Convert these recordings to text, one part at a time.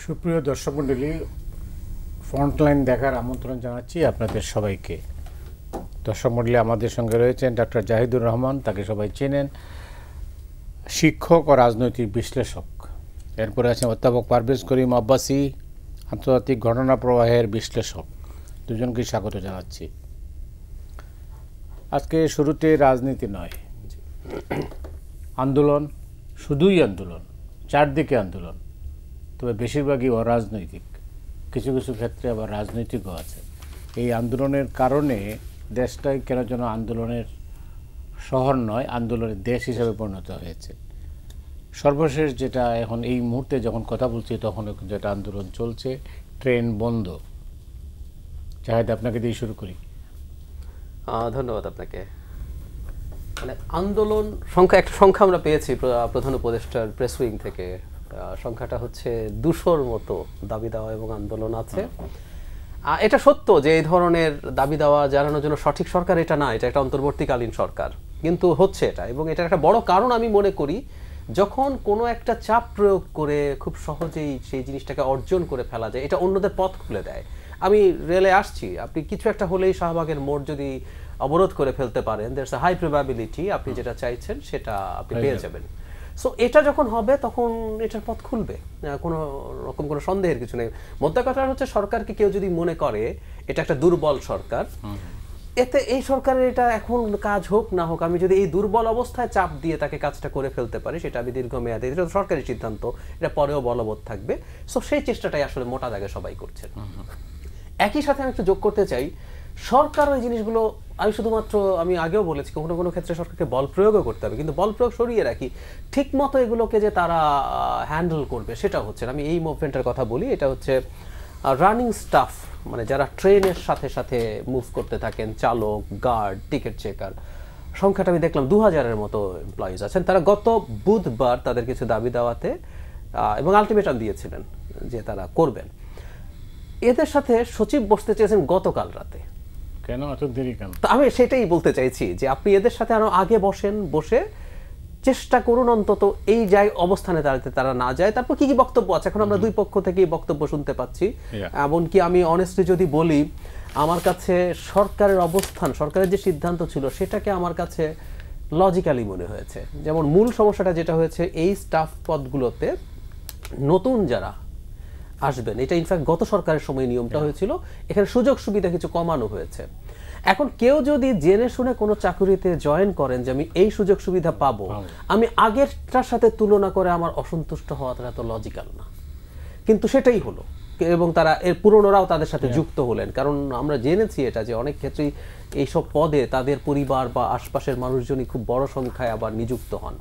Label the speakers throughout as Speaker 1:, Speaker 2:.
Speaker 1: সুপ্রিয় দর্শক মণ্ডলী, ফ্রন্টলাইন দেখার আমন্ত্রণ জানাচ্ছি আপনাদের সবাইকে। দর্শক মণ্ডলী, আমাদের সঙ্গে রয়েছেন ডক্টর জাহিদুর রহমান, তাকে সবাই চেনেন, শিক্ষক ও রাজনৈতিক বিশ্লেষক। এরপরে আছেন অধ্যাপক পারভেজ করিম আব্বাসী, আন্তর্জাতিক ঘটনা প্রবাহের বিশ্লেষক। দুজনকে স্বাগত জানাচ্ছি। আজকে শুরুতে রাজনীতি নয়, আন্দোলন, শুধুই আন্দোলন, চারদিকে আন্দোলন, তবে বেশিরভাগই অরাজনৈতিক, কিছু কিছু ক্ষেত্রে আবার রাজনৈতিকও আছে। এই আন্দোলনের কারণে দেশটাই কেন যেন আন্দোলনের শহর নয়, আন্দোলনের দেশ হিসেবে পরিণত হয়েছে। সর্বশেষ যেটা এখন এই মুহূর্তে যখন কথা বলছি তখনও কিন্তু একটা আন্দোলন চলছে, ট্রেন বন্ধ। জাহেদ, আপনাকে দিয়ে শুরু করি।
Speaker 2: ধন্যবাদ আপনাকে। মানে আন্দোলন একটা সংখ্যা আমরা পেয়েছি প্রধান উপদেষ্টার প্রেস উইং থেকে। সংখ্যাটা হচ্ছে 200-র মতো দাবি দেওয়া এবং আন্দোলন আছে। এটা সত্য যে এই ধরনের দাবি দেওয়া জানানোর জন্য সঠিক সরকার এটা না, এটা একটা অন্তর্বর্তীকালীন সরকার, কিন্তু হচ্ছে এটা। এবং এটা একটা বড় কারণ আমি মনে করি, যখন কোনো একটা চাপ প্রয়োগ করে খুব সহজেই সেই জিনিসটাকে অর্জন করে ফেলা যায়, এটা অন্যদের পথ খুলে দেয়। আমি রেলে আসছি, আপনি কিছু একটা হলেই শাহবাগের মোড় যদি অবরোধ করে ফেলতে পারেন, দেয়ারস আ হাই প্রবাবিলিটি আপনি যেটা চাইছেন সেটা আপনি পেয়ে যাবেন। সো এটা যখন হবে তখন এটার পথ খুলবে, কোনো সন্দেহের কিছু নেই। মোদ্দা কথা হচ্ছে, সরকারকে কেউ যদি মনে করে এটা একটা দুর্বল সরকার, এতে এই সরকারের এটা এখন কাজ হোক না হোক, আমি যদি এই দুর্বল অবস্থায় চাপ দিয়ে তাকে কাজটা করে ফেলতে পারি, সেটা আমি দীর্ঘমেয়াদে, এটা সরকারি সিদ্ধান্ত, এটা পরেও বলবৎ থাকবে। সো সেই চেষ্টাটাই আসলে মোটা দাগে সবাই করছেন। একই সাথে আমি একটু যোগ করতে চাই, সরকার ওই জিনিসগুলো, আমি আগেও বলেছি, কোনো কোনো ক্ষেত্রে সরকারকে বল প্রয়োগও করতে হবে, কিন্তু বল প্রয়োগ সরিয়ে রাখি, ঠিক মতো এগুলোকে যে তারা হ্যান্ডেল করবে সেটা হচ্ছে না। আমি এই মুভমেন্টের কথা বলি, এটা হচ্ছে রানিং স্টাফ, মানে যারা ট্রেনের সাথে সাথে মুভ করতে থাকেন, চালক, গার্ড, টিকিট চেকার, সংখ্যাটা আমি দেখলাম 2000-এর মতো এমপ্লয়িজ আছেন। তারা গত বুধবার তাদের কিছু দাবি দেওয়াতে এবং আলটিমেটাম দিয়েছিলেন যে তারা করবেন। এদের সাথে সচিব বসতে চেয়েছেন গতকাল রাতে।
Speaker 1: কেন এত দেরি কেন?
Speaker 2: আমি সেটাই বলতে চাইছি যে আপনি এদের সাথে আরো আগে বসে চেষ্টা করুন অন্তত এই অবস্থানে দাঁড়াতে তারা না যায়। তারপর কি কি বক্তব্য আছে, এখন আমরা দুই পক্ষ থেকে বক্তব্য শুনতে পাচ্ছি। এমনকি আমি অনেস্টলি যদি বলি, আমার কাছে সরকারের অবস্থান, সরকারের যে সিদ্ধান্ত ছিল সেটাকে আমার কাছে লজিক্যালি মনে হয়েছে। যেমন মূল সমস্যাটা যেটা হয়েছে, এই স্টাফ পদগুলোতে নতুন যারা আসবেন, এটা ইনফ্যাক্ট গত সরকারের সময় নিয়মটা হয়েছিল, এখানে সুযোগ সুবিধা কিছু কমানো হয়েছে। এখন কেউ যদি জেনে শুনে কোনো চাকরিতে জয়েন করেন যে আমি এই সুযোগ সুবিধা পাবো, আমি আগেরটার সাথে তুলনা করে আমার অসন্তুষ্ট হওয়াটা এত লজিক্যাল না, কিন্তু সেটাই হলো। এবং তারা এর পুরনোরাও তাদের সাথে যুক্ত হলেন, কারণ আমরা জেনেছি এটা যে অনেক ক্ষেত্রেই এইসব পদে তাদের পরিবার বা আশপাশের মানুষজনই খুব বড় সংখ্যায় আবার নিযুক্ত হন।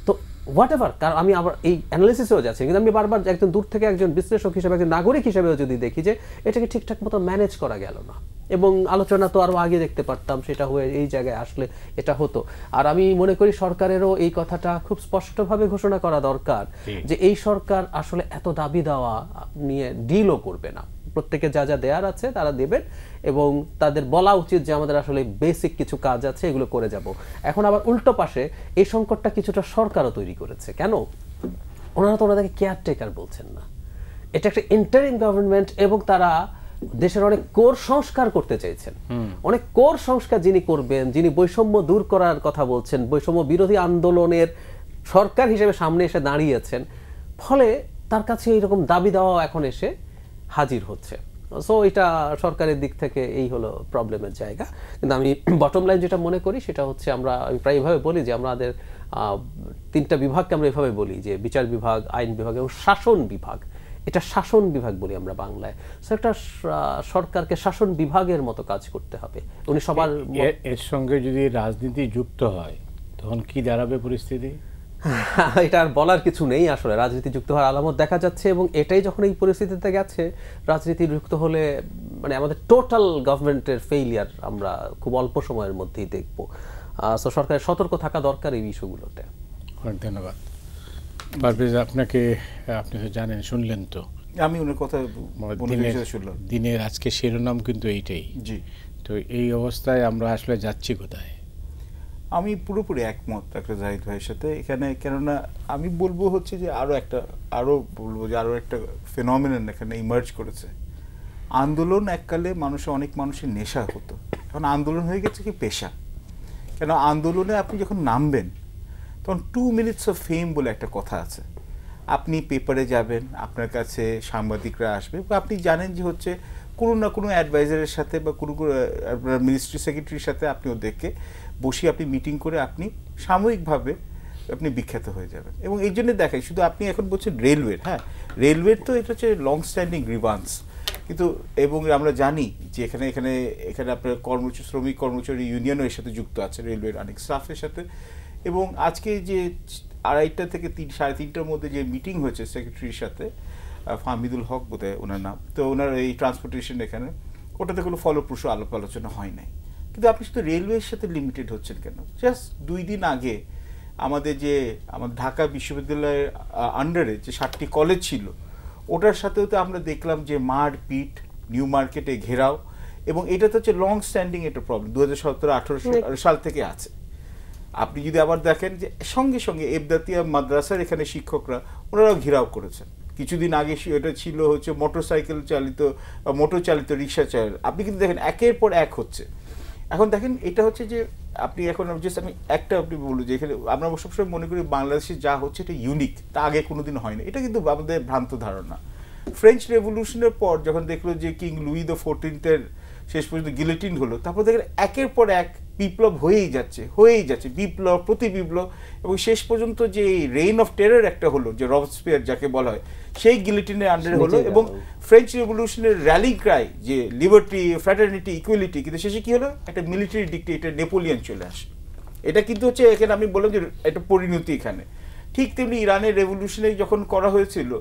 Speaker 2: তো হোয়াট এভার, কারণ আমি আবার এই অ্যানালিসিসেও যাচ্ছি, কিন্তু আমি বারবার একজন দূর থেকে একজন বিশ্লেষক হিসেবে, একজন নাগরিক হিসেবেও যদি দেখি যে এটাকে ঠিকঠাক মতো ম্যানেজ করা গেল না, এবং আলোচনা তো আরও আগে দেখতে পারতাম, সেটা হয়ে এই জায়গায় আসলে এটা হতো। আর আমি মনে করি সরকারেরও এই কথাটা খুব স্পষ্টভাবে ঘোষণা করা দরকার যে এই সরকার আসলে এত দাবি দেওয়া নিয়ে ডিলও করবে না, প্রত্যেকে যা যা দেওয়ার আছে তারা দেবেন, এবং তাদের বলা উচিত যে আমাদের আসলে বেসিক কিছু কাজ আছে, এগুলো করে যাব। এখন আবার উল্টো পাশে এই সংকটটা কিছুটা সরকারও তৈরি করেছে। কেন? ওনারা তো ওনাদেরকে কেয়ারটেকার বলছেন না, এটা একটা ইন্টারিম গভর্নমেন্ট, এবং তারা দেশের অনেক কোর সংস্কার করতে চাইছেন। অনেক কোর সংস্কার যিনি করবেন, যিনি বৈষম্য দূর করার কথা বলছেন, বৈষম্য বিরোধী আন্দোলনের সরকার হিসেবে সামনে এসে দাঁড়িয়েছেন, ফলে তার কাছে এইরকম দাবি দেওয়া এখন এসে হাজির হচ্ছে। সো এটা সরকারের দিক থেকে এই হলো প্রবলেমের জায়গা। কিন্তু আমি বটম লাইন যেটা মনে করি সেটা হচ্ছে, আমি প্রায় এভাবে বলি যে আমাদের 3টা বিভাগকে আমরা এভাবে বলি যে বিচার বিভাগ, আইন বিভাগ এবং শাসন বিভাগ। এটা শাসন বিভাগ বলি আমরা বাংলায়। সো একটা সরকারকে শাসন বিভাগের মতো কাজ করতে হবে। উনি সবার
Speaker 1: এর সঙ্গে যদি রাজনীতি যুক্ত হয় তখন কি দাঁড়াবে পরিস্থিতি?
Speaker 2: এটা আর বলার কিছু নেই, আসলে রাজনীতি যুক্ত হওয়ার আলামত দেখা যাচ্ছে, এবং এটাই যখন এই পরিস্থিতিতে গেছে, রাজনীতি যুক্ত হলে মানে আমাদের টোটাল গভর্নমেন্টের ফেইলিয়ার আমরা খুব অল্প সময়ের মধ্যেই দেখব। সো সরকারের সতর্ক থাকা দরকার এই বিষয়গুলোতে।
Speaker 1: অনেক ধন্যবাদ। পারভেজ, আপনি তো জানেন, শুনলেন তো,
Speaker 3: আমি ওনার কথা শুনলাম।
Speaker 1: দিনের আজকে শিরোনাম কিন্তু এইটাই।
Speaker 3: জি।
Speaker 1: তো এই অবস্থায় আমরা আসলে যাচ্ছি কোথায়?
Speaker 3: আমি পুরোপুরি একমত ডাক্তার জাহিদ ভাইয়ের সাথে এখানে, কেননা আমি বলবো হচ্ছে যে আরো একটা ফেনোমেনন এখানে ইমার্জ করেছে। আন্দোলন এককালে অনেক মানুষের নেশা হতো, এখন আন্দোলন হয়ে গেছে কি পেশা। কেন আন্দোলনে আপনি যখন নামবেন তখন 2 minutes of fame বলে একটা কথা আছে। আপনি পেপারে যাবেন, আপনার কাছে সাংবাদিকরা আসবে, আপনি জানেন যে হচ্ছে কোনো না কোনো অ্যাডভাইজারের সাথে বা কোনো আপনার মিনিস্ট্রি সেক্রেটারির সাথে আপনি ওদেরকে বসিয়ে আপনি মিটিং করে আপনি সাময়িকভাবে আপনি বিখ্যাত হয়ে যাবেন। এবং এই জন্য দেখাই, শুধু আপনি এখন বলছেন রেলওয়ের, হ্যাঁ রেলওয়ের তো এটা হচ্ছে লং স্ট্যান্ডিং গ্রিভান্স, কিন্তু এবং আমরা জানি যে এখানে এখানে এখানে আপনার শ্রমিক কর্মচারী ইউনিয়নও এর সাথে যুক্ত আছে, রেলওয়ের অনেক স্টাফের সাথে। এবং আজকে যে 2:30 থেকে 3:30টার মধ্যে যে মিটিং হয়েছে সেক্রেটারির সাথে, ফাহমিদুল হক বোধহয় ওনার নাম, তো ওনার এই ট্রান্সপোর্টেশন এখানে, ওটাতে কোনো ফলপ্রসূ আলাপ আলোচনা হয় নাই। কিন্তু আপনি শুধু রেলওয়ের সাথে লিমিটেড হচ্ছেন কেন? জাস্ট 2 দিন আগে আমাদের ঢাকা বিশ্ববিদ্যালয়ের আন্ডারে যে 7টি কলেজ ছিল, ওটার সাথেও তো আমরা দেখলাম যে মারপিট, নিউ মার্কেটে ঘেরাও, এবং এটা তো হচ্ছে লং স্ট্যান্ডিং একটা প্রবলেম, 2017-18 সাল থেকে আছে। আপনি যদি আবার দেখেন যে সঙ্গে সঙ্গে এবদাতিয়া মাদ্রাসার এখানে শিক্ষকরা ওনারাও ঘেরাও করেছেন। কিছুদিন আগে এটা ছিল হচ্ছে মোটর চালিত রিক্সা চালক। আপনি কিন্তু দেখেন একের পর এক হচ্ছে। এখন দেখেন এটা হচ্ছে যে আপনি এখন আপনি বলুন যে এখানে আমরা সবসময় মনে করি বাংলাদেশে যা হচ্ছে এটা ইউনিক, তা আগে কোনোদিন হয়নি, এটা কিন্তু আমাদের ভ্রান্ত ধারণা। ফ্রেঞ্চ রেভলিউশনের পর যখন দেখলো যে কিং লুই দ্য 14 শেষ পর্যন্ত গিলোটিন হলো, তারপর দেখেন একের পর এক বিপ্লব হয়েই যাচ্ছে, বিপ্লব প্রতি বিপ্লব, এবং শেষ পর্যন্ত যে রেইন অফ টেরর একটা হলো, যে রবস্পিয়ার যাকে বলা হয়, সেই গিলোটিনের আন্ডারে হলো। এবং ফ্রেঞ্চ রেভলিউশনের র্যালি ক্রাই যে লিবার্টি, ফ্র্যাটার্নিটি, ইকুয়ালিটি, কিন্তু শেষে কি হলো? একটা মিলিটারি ডিক্টেটর নেপোলিয়ন চলে আসে। এটা কিন্তু হচ্ছে এখানে আমি বললাম যে একটা পরিণতি এখানে। ঠিক তেমনি ইরানের রেভলিউশনে যখন করা হয়েছিল,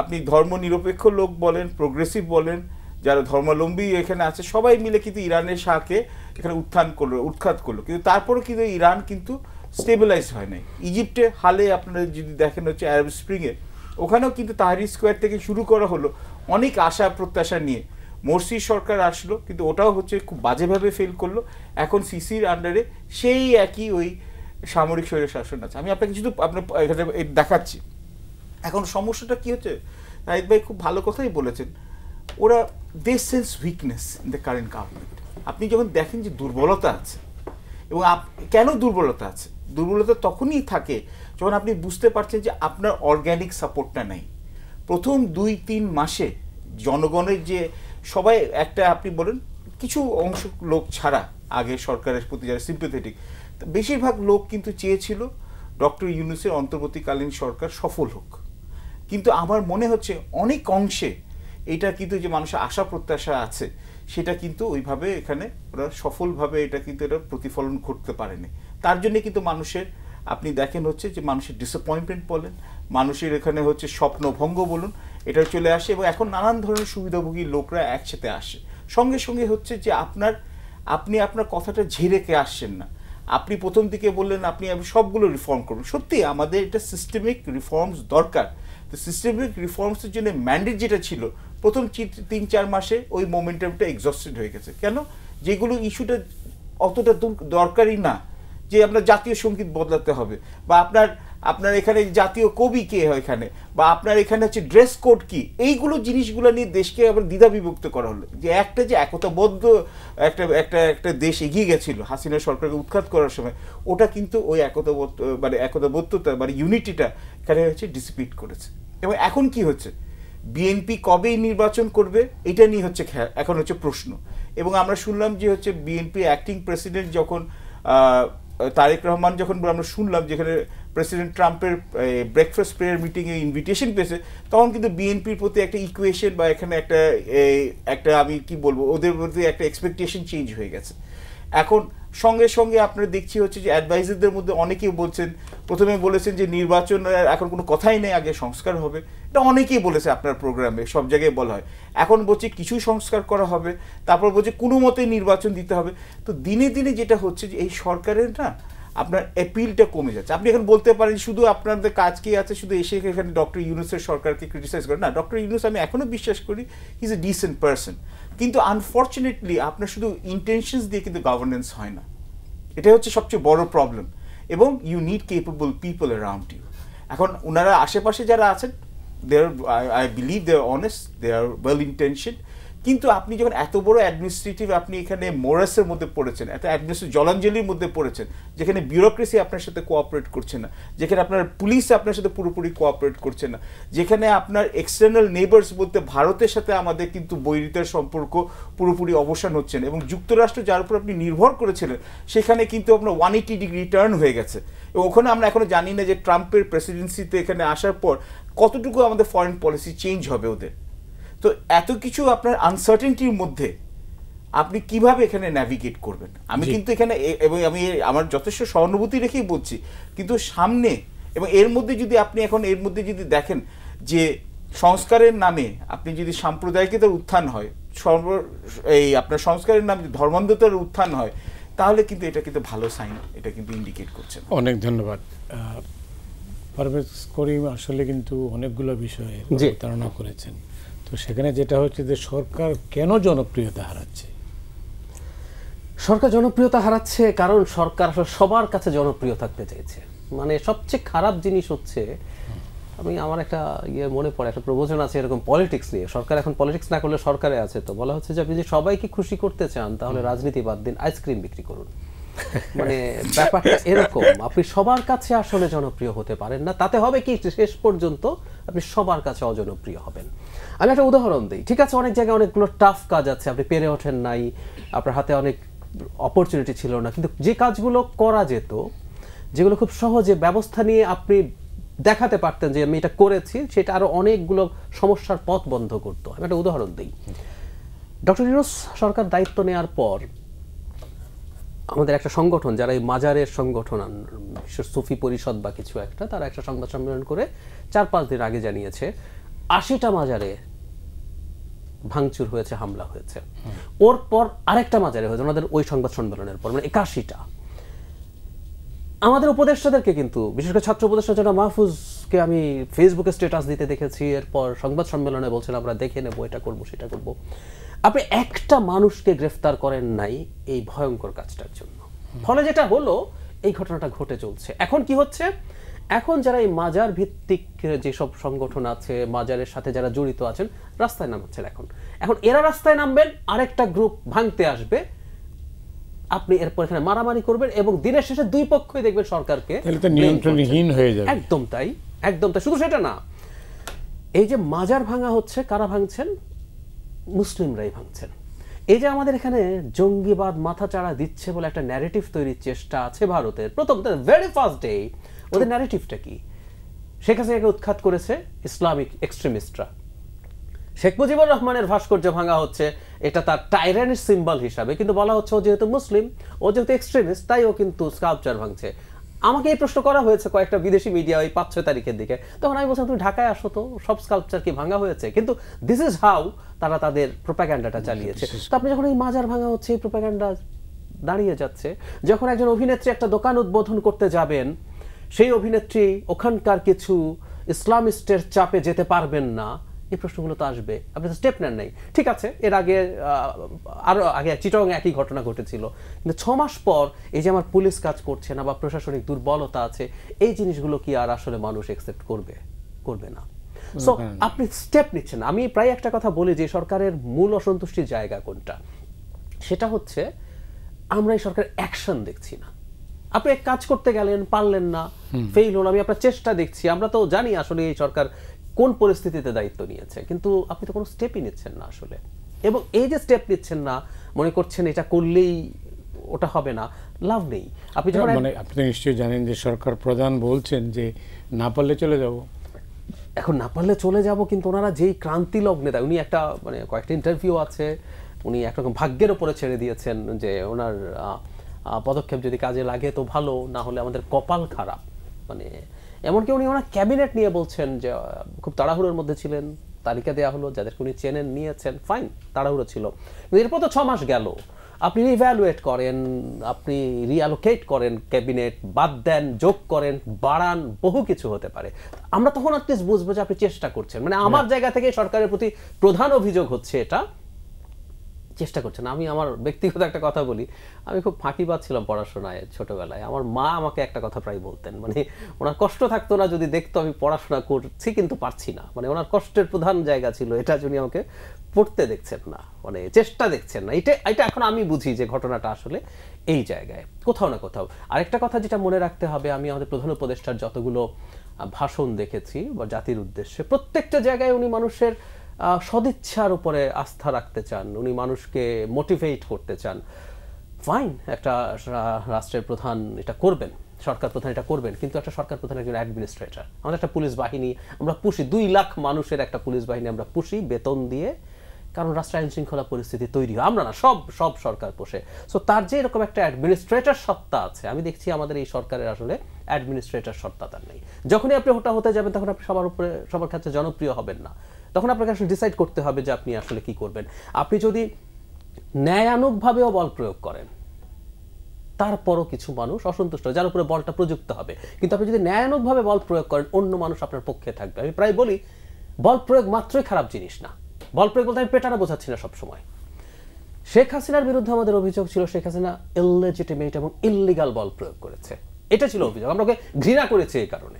Speaker 3: আপনি ধর্ম নিরপেক্ষ লোক বলেন, প্রোগ্রেসিভ বলেন, যারা ধর্মাবলম্বী এখানে আছে, সবাই মিলে কিন্তু ইরানের শাহকে এখানে উৎখাত করলো, কিন্তু তারপরে কিন্তু ইরান কিন্তু স্টেবিলাইজ হয় নাই। ইজিপ্টে হালে আপনারা যদি দেখেন হচ্ছে আরব স্প্রিংয়ে, ওখানেও কিন্তু তাহরির স্কোয়ার থেকে শুরু করা হলো অনেক আশা প্রত্যাশা নিয়ে। মোরসি সরকার আসলো, কিন্তু ওটাও হচ্ছে খুব বাজেভাবে ফেল করলো। এখন সিসির আন্ডারে সেই একই ওই সামরিক স্বৈর শাসন আছে। আমি আপনাকে শুধু এখানে দেখাচ্ছি। এখন সমস্যাটা কি হচ্ছে, রাহিদ ভাই খুব ভালো কথাই বলেছেন, ওরা they sense weakness in the current government. আপনি যখন দেখেন যে দুর্বলতা আছে, এবং কেন দুর্বলতা আছে? দুর্বলতা তখনই থাকে যখন আপনি বুঝতে পারছেন যে আপনার অর্গ্যানিক সাপোর্টটা নেই। প্রথম 2-3 মাসে জনগণের যে সবাই একটা, আপনি বলেন কিছু অংশ লোক ছাড়া, আগে সরকারের প্রতি যারা সিম্প্যাথেটিক, বেশিরভাগ লোক কিন্তু চেয়েছিল ডক্টর ইউনূসের অন্তর্বর্তীকালীন সরকার সফল হোক। কিন্তু আমার মনে হচ্ছে অনেক অংশে এটা কিন্তু যে মানুষের আশা প্রত্যাশা আছে, সেটা কিন্তু ওইভাবে এখানে ওরা সফলভাবে এটা কিন্তু এটা প্রতিফলন ঘটতে পারেনি। তার জন্য কিন্তু মানুষের, আপনি দেখেন হচ্ছে যে মানুষের ডিসঅ্যাপয়েন্টমেন্ট বলেন, মানুষের এখানে হচ্ছে স্বপ্নভঙ্গ বলুন, এটা চলে আসে। এবং এখন নানান ধরনের সুবিধাভোগী লোকরা একসাথে আসে। সঙ্গে সঙ্গে হচ্ছে যে আপনি আপনার কথাটা ঝেড়ে আসছেন না। আপনি প্রথম দিকে বললেন আপনি সবগুলো রিফর্ম করুন, সত্যি আমাদের এটা সিস্টেমিক রিফর্মস দরকার। তো সিস্টেমিক রিফর্মসের জন্য ম্যান্ডেট যেটা ছিল, প্রথম 3-4 মাসে ওই মোমেন্টামটা এক্সস্টেড হয়ে গেছে। কেন? যেগুলো ইস্যুটা অতটা দরকারি না, যে আপনার জাতীয় সঙ্গীত বদলাতে হবে, বা আপনার এখানে জাতীয় কবি কে হয় এখানে, বা আপনার এখানে হচ্ছে ড্রেস কোড কি, এইগুলো জিনিসগুলো নিয়ে দেশকে আবার দ্বিধা বিভক্ত করা হলো। যে একটা যে একতাবদ্ধ একটা দেশ এগিয়ে গেছিল হাসিনা সরকারকে উৎখাত করার সময়, ওটা কিন্তু ওই একতাবদ্ধতা ইউনিটিটা এখানে হচ্ছে ডিসিপিট করেছে। এবং এখন কি হচ্ছে, বিএনপি কবেই নির্বাচন করবে এটা নিয়ে হচ্ছে এখন হচ্ছে প্রশ্ন। এবং আমরা শুনলাম যে হচ্ছে বিএনপি অ্যাক্টিং প্রেসিডেন্ট যখন তারেক রহমান যখন আমরা শুনলাম যেখানে প্রেসিডেন্ট ট্রাম্পের ব্রেকফাস্ট প্রেয়ার মিটিংয়ে ইনভিটেশন পেয়েছে, তখন কিন্তু বিএনপির প্রতি একটা ইকুয়েশন বা এখানে একটা আমি কি বলবো, ওদের প্রতি একটা এক্সপেকটেশন চেঞ্জ হয়ে গেছে। এখন সঙ্গে সঙ্গে আপনারা দেখছি হচ্ছে যে অ্যাডভাইজারদের মধ্যে অনেকেই প্রথমে বলেছেন যে নির্বাচন এখন কোনো কথাই নেই, আগে সংস্কার হবে। এটা অনেকেই বলেছে আপনার প্রোগ্রামে, সব জায়গায় বলা হয়। এখন বলছে কিছু সংস্কার করা হবে, তারপর বলছে কোনো মতে নির্বাচন দিতে হবে। তো দিনে দিনে যেটা হচ্ছে যে এই সরকারের না আপনার অ্যাপিলটা কমে যাচ্ছে। আপনি এখন বলতে পারেন শুধু আপনাদের কাজ কি আছে, শুধু এসে এখানে ডক্টর ইউনূসের সরকারকে ক্রিটিসাইজ করে। না, ডক্টর ইউনূস আমি এখনও বিশ্বাস করি he is a dissent person, কিন্তু আনফর্চুনেটলি আপনার শুধু ইন্টেনশনস দিয়ে কিন্তু গভর্নেন্স হয় না। এটা হচ্ছে সবচেয়ে বড় প্রবলেম। এবং you need capable people around you. এখন ওনারা আশেপাশে যারা আছেন, they are, I believe they are honest, they are well intention, কিন্তু আপনি যখন এত বড় অ্যাডমিনিস্ট্রেটিভ, আপনি এখানে মোরাসের মধ্যে পড়েছেন, এত অ্যাডমিনিস্ট্রেটিভ জলাঞ্জলির মধ্যে পড়েছেন, যেখানে বিউরোক্রেসি আপনার সাথে কোঅপারেট করছে না, যেখানে আপনার পুলিশ আপনার সাথে পুরোপুরি কোঅপারেট করছে না, যেখানে আপনার এক্সটার্নাল নেইবার্স বলতে ভারতের সাথে আমাদের কিন্তু বৈরিতার সম্পর্ক পুরোপুরি অবসান হচ্ছে না, এবং যুক্তরাষ্ট্র যার উপর আপনি নির্ভর করেছিলেন সেখানে কিন্তু আপনার 180 ডিগ্রি টার্ন হয়ে গেছে। এবং ওখানে আমরা এখনো জানি না যে ট্রাম্পের প্রেসিডেন্সিতে এখানে আসার পর কতটুকু আমাদের ফরেন পলিসি চেঞ্জ হবে ওদের। তো এত কিছু আপনার আনসার্টেনটির মধ্যে আপনি কিভাবে এখানে ন্যাভিগেট করবেন? আমি কিন্তু এখানে, এবং আমি আমার যথেষ্ট সহানুভূতি রেখেই বলছি, কিন্তু সামনে এবং এর মধ্যে যদি আপনি এখন এর মধ্যে যদি দেখেন যে সংস্কারের নামে আপনি যদি সাম্প্রদায়িকতার উত্থান হয়, এই আপনার সংস্কারের নামে ধর্মান্ধতার উত্থান হয়, তাহলে কিন্তু এটা কিন্তু ভালো সাইন, এটা কিন্তু ইন্ডিকেট করছে।
Speaker 1: অনেক ধন্যবাদ পারভেজ করিম। আসলে কিন্তু অনেকগুলো বিষয়ে ধারণা করেছেন। তো সেখানে যেটা হচ্ছে যে সরকার কেন জনপ্রিয়তা হারাচ্ছে?
Speaker 2: সরকার জনপ্রিয়তা হারাচ্ছে কারণ সরকার আসলে সবার কাছে জনপ্রিয় থাকতে চাইছে। মানে সবচেয়ে খারাপ জিনিস হচ্ছে, আমার একটা মনে পড়ে, একটা প্রবচন আছে এরকম পলিটিক্স নিয়ে। সরকার এখন পলিটিক্স না করলে সরকারে আছে, তো বলা হচ্ছে যে আপনি যদি সবাইকে খুশি করতে চান তাহলে রাজনীতি বাদ দিন, আইসক্রিম বিক্রি করুন। মানে ব্যাপারটা এরকম, আপনি সবার কাছে আসলে জনপ্রিয় হতে পারেন না। তাতে হবে কি, শেষ পর্যন্ত আপনি সবার কাছে অজনপ্রিয় হবেন। আমি একটা উদাহরণ দিই। ঠিক আছে, অনেক জায়গায় অনেকগুলো টাফ কাজ আছে, আপনি পেরে ওঠেন নাই, আপনার হাতে অনেক অপরচুনিটি ছিল না, কিন্তু যে কাজগুলো করা যেত, যেগুলো খুব সহজে ব্যবস্থা নিয়ে আপনি দেখাতে পারতেন যে আমি এটা করেছি, সেটা আরো অনেকগুলো সমস্যার পথ বন্ধ করতো। আমি একটা উদাহরণ দিই। ডক্টর ইউনূস সরকার দায়িত্ব নেওয়ার পর আমাদের একটা সংগঠন, যারা এই মাজারের সংগঠন, বিশেষ সুফি পরিষদ বা কিছু একটা, তারা একটা সংবাদ সম্মেলন করে 4-5 দিন আগে জানিয়েছে 80টা মাজারে ভাঙচুর হয়েছে, হামলা হয়েছে। ওর পর আরেকটা মাজারে হয়েছে ওনাদের ওই সংবাদ সম্মেলনের পর, মানে 81টা। আমাদের উপদেষ্টাদেরকে কিন্তু, বিশেষ করে ছাত্র উপদেষ্টা জনাব মাহফুজকে আমি ফেসবুকে স্ট্যাটাস দিতে দেখেছি, এরপর সংবাদ সম্মেলনে বলছেন আমরা দেখে নেবো, এটা করবো সেটা করবো। আপনি একটা মানুষকে গ্রেফতার করেন নাই এই ভয়ঙ্কর কাজটার জন্য। ফলে যেটা হলো, এই ঘটনাটা ঘটে চলছে। এখন কি হচ্ছে, এখন যারা এই মাজার ভিত্তিক যেসব সংগঠন আছে, মাজারের সাথে যারা জড়িত আছেন, রাস্তায় নামছেন। এখন এরা রাস্তায় নামবেন, আরেকটা গ্রুপ ভাঙতে আসবে, আপনি এরপর এখানে মারামারি করবেন, এবং দিনের শেষে দুই পক্ষই দেখবেন সরকারকে
Speaker 1: নিয়ন্ত্রণহীন হয়ে যাবে।
Speaker 2: একদম তাই, একদম তাই। শুধু সেটা না, এই যে মাজার ভাঙা হচ্ছে, কারা ভাঙছেন? মুসলিমরাই ভাঙছেন। এই যে আমাদের এখানে জঙ্গিবাদ মাথা চাড়া দিচ্ছে বলে একটা ন্যারেটিভ তৈরির চেষ্টা আছে ভারতের, প্রথম ভেরি ফার্স্ট ডে ওদের ন্যারেটিভটা কি? শেখ হাসিনাকে উৎখাত করেছে ইসলামিক এক্সট্রিমিস্টরা। শেখ মুজিবুর রহমানের ভাস্কর্য ভাঙা হচ্ছে, এটা তার টাইরানির সিম্বল হিসাবে, কিন্তু বলা হচ্ছে ও যেহেতু মুসলিম, ও যেহেতু এক্সট্রিমিস্ট, তাই ও কিন্তু স্কাল্পচার ভাঙছে। আমাকে এই প্রশ্ন করা হয়েছে কয়েকটা বিদেশি মিডিয়া ওই 5-6 তারিখের দিকে, তখন আমি বলছিলাম তুমি ঢাকায় আসো তো, সব স্কাল্পচার কি ভাঙা হয়েছে? কিন্তু দিস ইজ হাউ তারা তাদের প্রোপাগ্যান্ডাটা চালিয়েছে। তো আপনি যখন এই মাজার ভাঙা হচ্ছে, এই প্রোপাগ্যান্ডা দাঁড়িয়ে যাচ্ছে। যখন একজন অভিনেত্রী একটা দোকান উদ্বোধন করতে যাবেন, সেই অভিনেত্রী ওখানকার কিছু ইসলামিস্টের চাপে যেতে পারবেন না, এই প্রশ্নগুলো তো আসবে। আপনি তো স্টেপ নেন নাই। ঠিক আছে, এর আগে আরো আগে চিটং একই ঘটনা ঘটেছিল, কিন্তু 6 মাস পর এই যে আমার পুলিশ কাজ করছে না বা প্রশাসনিক দুর্বলতা আছে, এই জিনিসগুলো কি আর আসলে মানুষ একসেপ্ট করবে না। সো আপনি স্টেপ নিচ্ছেন। আমি প্রায় একটা কথা বলি যে সরকারের মূল অসন্তুষ্টির জায়গা কোনটা, সেটা হচ্ছে আমরা এই সরকারের অ্যাকশন দেখছি না। আপনি এক কাজ করতে গেলেন, পারলেন না, ফেইল হল। আমি আপনার চেষ্টা দেখছি, আমরা তো জানি আসলে এই সরকার কোন পরিস্থিতিতে দায়িত্ব নিয়েছে, কিন্তু আপনি তো কোনো স্টেপই নিচ্ছেন না আসলে। এবং এই যে স্টেপ নিচ্ছেন না, মনে করছেন এটা করলেই ওটা হবে না, লাভ নেই। আপনি যখন
Speaker 1: আপনি নিশ্চয়ই জানেন যে সরকার প্রধান বলছেন যে না পারলে চলে যাব।
Speaker 2: এখন না পারলে চলে যাব, কিন্তু ওনারা যেই ক্রান্তি লগ্নে দেয়, উনি একটা মানে কয়েকটা ইন্টারভিউ আছে, উনি একরকম ভাগ্যের উপরে ছেড়ে দিয়েছেন যে ওনার পদক্ষেপ যদি কাজে লাগে তো ভালো, না হলে আমাদের কপাল খারাপ। মানে এমনকি উনি ওনার ক্যাবিনেট নিয়ে বলছেন যে খুব তাড়াহুড়োর মধ্যে ছিলেন, তালিকা দেওয়া হলো, যাদেরকে উনি চেনেন নিয়েছেন, ফাইন, তাড়াহুড়ো ছিল। কিন্তু এরপর তো 6 মাস গেল, আপনি রিভ্যালুয়েট করেন, আপনি রিঅ্যালোকেট করেন, ক্যাবিনেট বাদ দেন, যোগ করেন, বাড়ান, বহু কিছু হতে পারে। আমরা তখন অ্যাটলিস্ট বুঝবো যে আপনি চেষ্টা করছেন। মানে আমার জায়গা থেকে সরকারের প্রতি প্রধান অভিযোগ হচ্ছে এটা চেষ্টা করছেন। আমি আমার ব্যক্তিগত একটা কথা বলি, আমি খুব ফাঁকিবাজ ছিলাম পড়াশোনায় ছোটবেলায়। আমার মা আমাকে একটা কথা প্রায় বলতেন, মানে ওনার কষ্ট থাকতো না যদি দেখতো আমি পড়াশোনা করছি কিন্তু পারছি না, মানে ওনার কষ্টের প্রধান জায়গা ছিল এটা, যিনি আমাকে পড়তে দেখছেন না, মানে চেষ্টা দেখছেন না। এটা এখন আমি বুঝি যে ঘটনাটা আসলে এই জায়গায় কোথাও না কোথাও। আরেকটা কথা যেটা মনে রাখতে হবে, আমি আমাদের প্রধান উপদেষ্টার যতগুলো ভাষণ দেখেছি বা জাতির উদ্দেশ্যে, প্রত্যেকটা জায়গায় উনি মানুষের সদিচ্ছার উপরে আস্থা রাখতে চান, উনি মানুষকে মোটিভেট করতে চান। ফাইন, একটা রাষ্ট্রের প্রধান এটা করবেন, সরকার প্রধান এটা করবেন, কিন্তু একটা সরকার প্রধান একজন অ্যাডমিনিস্ট্রেটর। আমাদের একটা পুলিশ বাহিনী আমরা পুষি, 2 লাখ মানুষের একটা পুলিশ বাহিনী আমরা পুষি বেতন দিয়ে, কারণ রাষ্ট্র আইন শৃঙ্খলা পরিস্থিতি তৈরি হয়, আমরা না, সব সরকার পোষে। সো তার যে এরকম একটা অ্যাডমিনিস্ট্রেটর সত্তা আছে, আমি দেখছি আমাদের এই সরকারের আসলে অ্যাডমিনিস্ট্রেটর সত্তা তার নেই। যখনই আপনি ওটা হতে যাবেন তখন আপনি সবার কাছে জনপ্রিয় হবেন না, তখন আপনাকে আসলে ডিসাইড করতে হবে যে আপনি আসলে কি করবেন। আপনি যদি ন্যায়ানুগভাবেও বল প্রয়োগ করেন, তারপরও কিছু মানুষ অসন্তুষ্ট, যার উপরে বলটা প্রযুক্ত হবে। কিন্তু আপনি যদি ন্যায়ানুগভাবে বল প্রয়োগ করেন, অন্য মানুষ আপনার পক্ষে থাকবে। আমি প্রায় বলি, বল প্রয়োগ মাত্রই খারাপ জিনিস না। বল প্রয়োগ বলতে আমি পেটানো বোঝাচ্ছি না সবসময়। শেখ হাসিনার বিরুদ্ধে আমাদের অভিযোগ ছিল শেখ হাসিনা ইললেজিটিমেট এবং ইললিগাল বল প্রয়োগ করেছে, এটা ছিল অভিযোগ, আমরা ওকে ঘৃণা করেছি এই কারণে।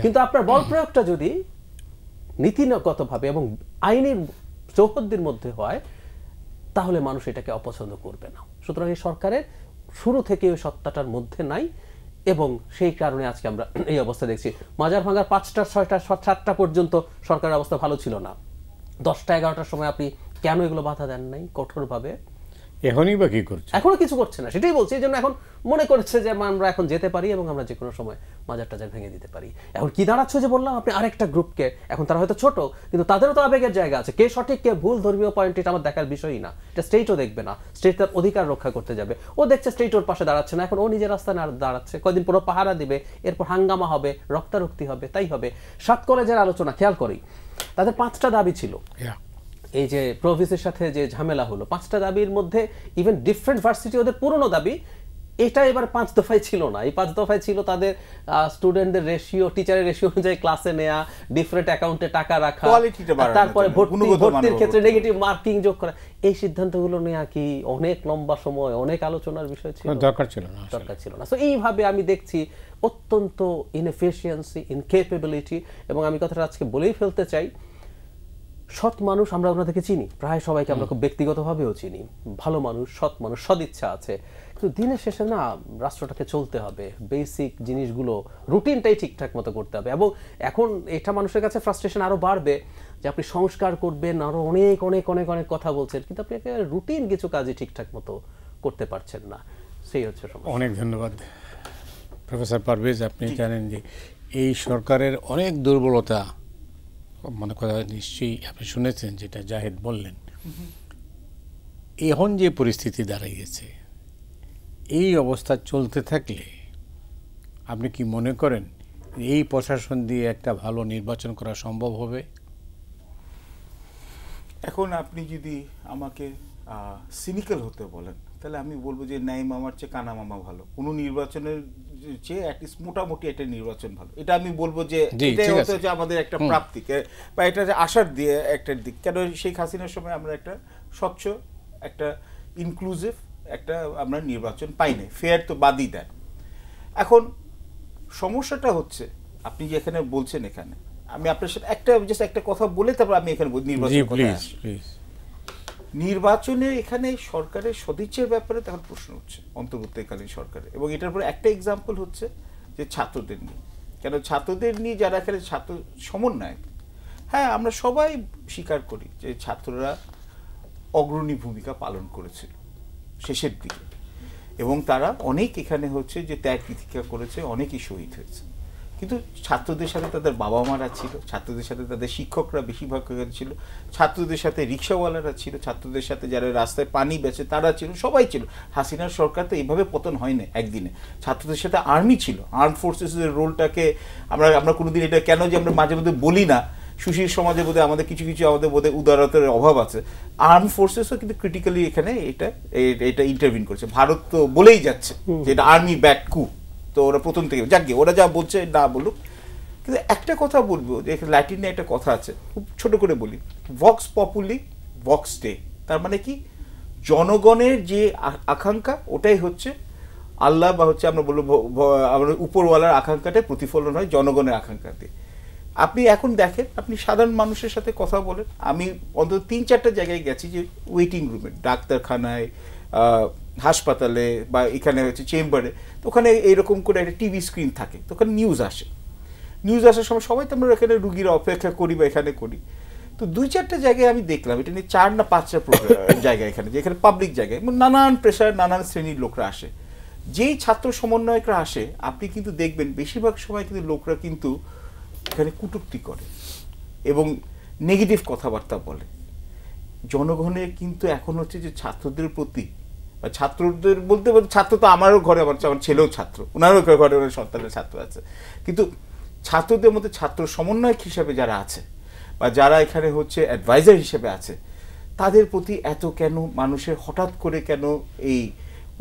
Speaker 2: কিন্তু আপনার বল প্রয়োগটা যদি নীতিগতভাবে এবং আইনের চৌহদ্দির মধ্যে হয়, তাহলে মানুষ এটাকে অপছন্দ করবে না। সুতরাং এই সরকারের শুরু থেকে ওই সত্তাটার মধ্যে নাই, এবং সেই কারণে আজকে আমরা এই অবস্থা দেখছি। মাজার ভাঙার 5টা 6টা 7টা পর্যন্ত সরকারের অবস্থা ভালো ছিল না, 10টা 11টার সময় আপনি কেন এগুলো বাধা দেন নাই কঠোরভাবে?
Speaker 1: এখনই বা কি করছে?
Speaker 2: এখনো কিছু করছে না, সেটাই বলছি। এই জন্য এখন মনে করছে যে আমরা এখন যেতে পারি এবং আমরা যে কোনো সময় মাজার টাজার ভেঙে দিতে পারি। এখন কি দাঁড়াচ্ছে যে বললাম, আপনি আরেকটা গ্রুপকে, এখন তারা হয়তো ছোট কিন্তু তাদেরও তো আবেগের জায়গা আছে, কে সঠিক কে ভুল ধর্মীয় পয়েন্ট এটা আমার দেখার বিষয়ই না, এটা স্টেটও দেখবে না। স্টেট তার অধিকার রক্ষা করতে যাবে, ও দেখছে স্টেট ওর পাশে দাঁড়াচ্ছে না, এখন ও নিজের রাস্তায় না দাঁড়াচ্ছে, কয়দিন পুরো পাহারা দিবে, এরপর হাঙ্গামা হবে, রক্তারক্তি হবে, তাই হবে। 7 কলেজের আলোচনা খেয়াল করি, তাদের 5টা দাবি ছিল। এই যে প্রভিসের সাথে যে ঝামেলা হলো, 5টা দাবির মধ্যে ইভেন ডিফারেন্ট ভার্সিটি ওদের পুরনো দাবি, এটা এবার 5 দফায় ছিল না। এই 5 দফায় ছিল তাদের স্টুডেন্টদের রেশিও, টিচারের রেশিও অনুযায়ী ক্লাসে নেওয়া, ডিফারেন্ট অ্যাকাউন্টে টাকা রাখা, তারপরে ভর্তির ক্ষেত্রে নেগেটিভ মার্কিং যোগ করা। এই সিদ্ধান্তগুলো নেওয়া কি অনেক লম্বা সময়, অনেক আলোচনার বিষয় ছিল?
Speaker 1: দরকার ছিল না।
Speaker 2: সো এইভাবে আমি দেখছি অত্যন্ত ইনএফিশিয়েন্সি, ইনকেপেবিলিটি। এবং আমি কথাটা আজকে বলেই ফেলতে চাই, সৎ মানুষ আমরা ওনাদেরকে চিনি, প্রায় সবাইকে আমরা খুব ব্যক্তিগতভাবেও চিনি, ভালো মানুষ, সৎ মানুষ, সদিচ্ছা আছে। কিন্তু দিনের শেষে না, রাষ্ট্রটাকে চলতে হবে, বেসিক জিনিসগুলো রুটিনটাই ঠিকঠাক মতো করতে হবে। এবং এখন এটা মানুষের কাছে ফ্রাস্ট্রেশন আরো বাড়বে যে আপনি সংস্কার করবেন, আরো অনেক অনেক অনেক অনেক কথা বলছেন, কিন্তু আপনি রুটিন কিছু কাজই ঠিকঠাক মতো করতে পারছেন না। সেই হচ্ছে সমস্যা।
Speaker 1: অনেক ধন্যবাদ প্রফেসর পারভেজ। আপনি জানেন যে এই সরকারের অনেক দুর্বলতা, মনে করা নিশ্চয়ই আপনি শুনেছেন যেটা জাহেদ বললেন। এখন যে পরিস্থিতি দাঁড়িয়েছে, এই অবস্থা চলতে থাকলে আপনি কি মনে করেন এই প্রশাসন দিয়ে একটা ভালো নির্বাচন করা সম্ভব হবে?
Speaker 3: এখন আপনি যদি আমাকে সিনিক্যাল হতে বলেন, তাহলে আমি বলবো যে ন্যায় মামার চেয়ে কানা মামা ভালো। কোনো নির্বাচনের চেয়ে অ্যাটলিস্ট মোটামুটি একটা নির্বাচন ভালো, এটা আমি বলবো যে এটাই হচ্ছে আমাদের একটা প্রাপ্তি বা এটা যে আশার দিয়ে একটা দিক। কেন শেখ হাসিনার সময় আমরা একটা স্বচ্ছ, একটা ইনক্লুসিভ একটা আমরা নির্বাচন পাই নাই, ফেয়ার তো বাদই দেন। এখন সমস্যাটা হচ্ছে আপনি যে এখানে বলছেন, এখানে আমি আপনার সাথে একটা কথা বলে তারপর আমি এখানে নির্বাচনে এখানে সরকারের সদিচ্ছার ব্যাপারে তখন প্রশ্ন হচ্ছে অন্তর্বর্তীকালীন সরকারের। এবং এটার পরে একটা এক্সাম্পল হচ্ছে যে ছাত্রদের নিয়ে, কেন ছাত্রদের নিয়ে যারা এখানে ছাত্র সমন্বয়ক, হ্যাঁ আমরা সবাই স্বীকার করি যে ছাত্ররা অগ্রণী ভূমিকা পালন করেছিল শেষের দিকে, এবং তারা অনেক এখানে হচ্ছে যে ত্যাগ তিতিক্ষা করেছে, অনেকই শহীদ হয়েছে। কিন্তু ছাত্রদের সাথে তাদের বাবা মারা ছিল, ছাত্রদের সাথে তাদের শিক্ষকরা বেশিরভাগ ছিল, ছাত্রদের সাথে রিক্সাওয়ালারা ছিল, ছাত্রদের সাথে যারা রাস্তায় পানি বেচে তারা ছিল, সবাই ছিল। হাসিনার সরকার তো এইভাবে পতন হয় না একদিনে। ছাত্রদের সাথে আর্মি ছিল, আর্ম ফোর্সেসের রোলটাকে আমরা কোনোদিন এটা কেন যে আমরা মাঝে মধ্যে বলি না, সুশীল সমাজে বোধহয় আমাদের কিছু কিছু আমাদের বোধহয় উদারতার অভাব আছে। আর্ম ফোর্সেসও কিন্তু ক্রিটিক্যালি এখানে এটা ইন্টারভিন করছে। ভারত তো বলেই যাচ্ছে যে এটা আর্মি ব্যাক কু, তো ওরা প্রথম থেকে যাকে ওরা যা বলছে না বলুক। কিন্তু একটা কথা বলবো যে ল্যাটিনে একটা কথা আছে, খুব ছোট করে বলি, ভক্স পপুলি ভক্স ডে। তার মানে কি, জনগণের যে আকাঙ্ক্ষা ওটাই হচ্ছে আল্লাহ বা হচ্ছে আমরা বলবো আমরা উপরওয়ালার আকাঙ্ক্ষাটাই প্রতিফলন হয় জনগণের আকাঙ্ক্ষাতে। আপনি এখন দেখেন, আপনি সাধারণ মানুষের সাথে কথা বলেন, আমি অন্তত 3-4টা জায়গায় গেছি যে ওয়েটিং রুমে, ডাক্তারখানায়, হাসপাতালে বা এখানে হচ্ছে চেম্বারে, তো ওখানে এইরকম করে একটা টিভি স্ক্রিন থাকে, তো ওখানে নিউজ আসার সময় সবাই তো আমরা এখানে রুগীরা অপেক্ষা করি বা এখানে করি। তো 2-4টা জায়গায় আমি দেখলাম, এটা নিয়ে 4 না 5টা জায়গা এখানে, যেখানে পাবলিক জায়গায় নানান পেশার নানান শ্রেণীর লোকরা আসে। যেই ছাত্র সমন্বয়করা আসে, আপনি কিন্তু দেখবেন বেশিরভাগ সময় কিন্তু লোকরা কিন্তু এখানে কটূক্তি করে এবং নেগেটিভ কথাবার্তা বলে। জনগণের কিন্তু এখন হচ্ছে যে ছাত্রদের প্রতি বা ছাত্রদের বলতে ছাত্র তো আমারও ঘরে, আমার ছেলেও ছাত্র, ওনারও ঘরে ওনার সন্তানের ছাত্র আছে, কিন্তু ছাত্রদের মধ্যে ছাত্র সমন্বয়ক হিসেবে যারা আছে বা যারা এখানে হচ্ছে অ্যাডভাইজার হিসেবে আছে, তাদের প্রতি এত কেন মানুষের হঠাৎ করে কেন এই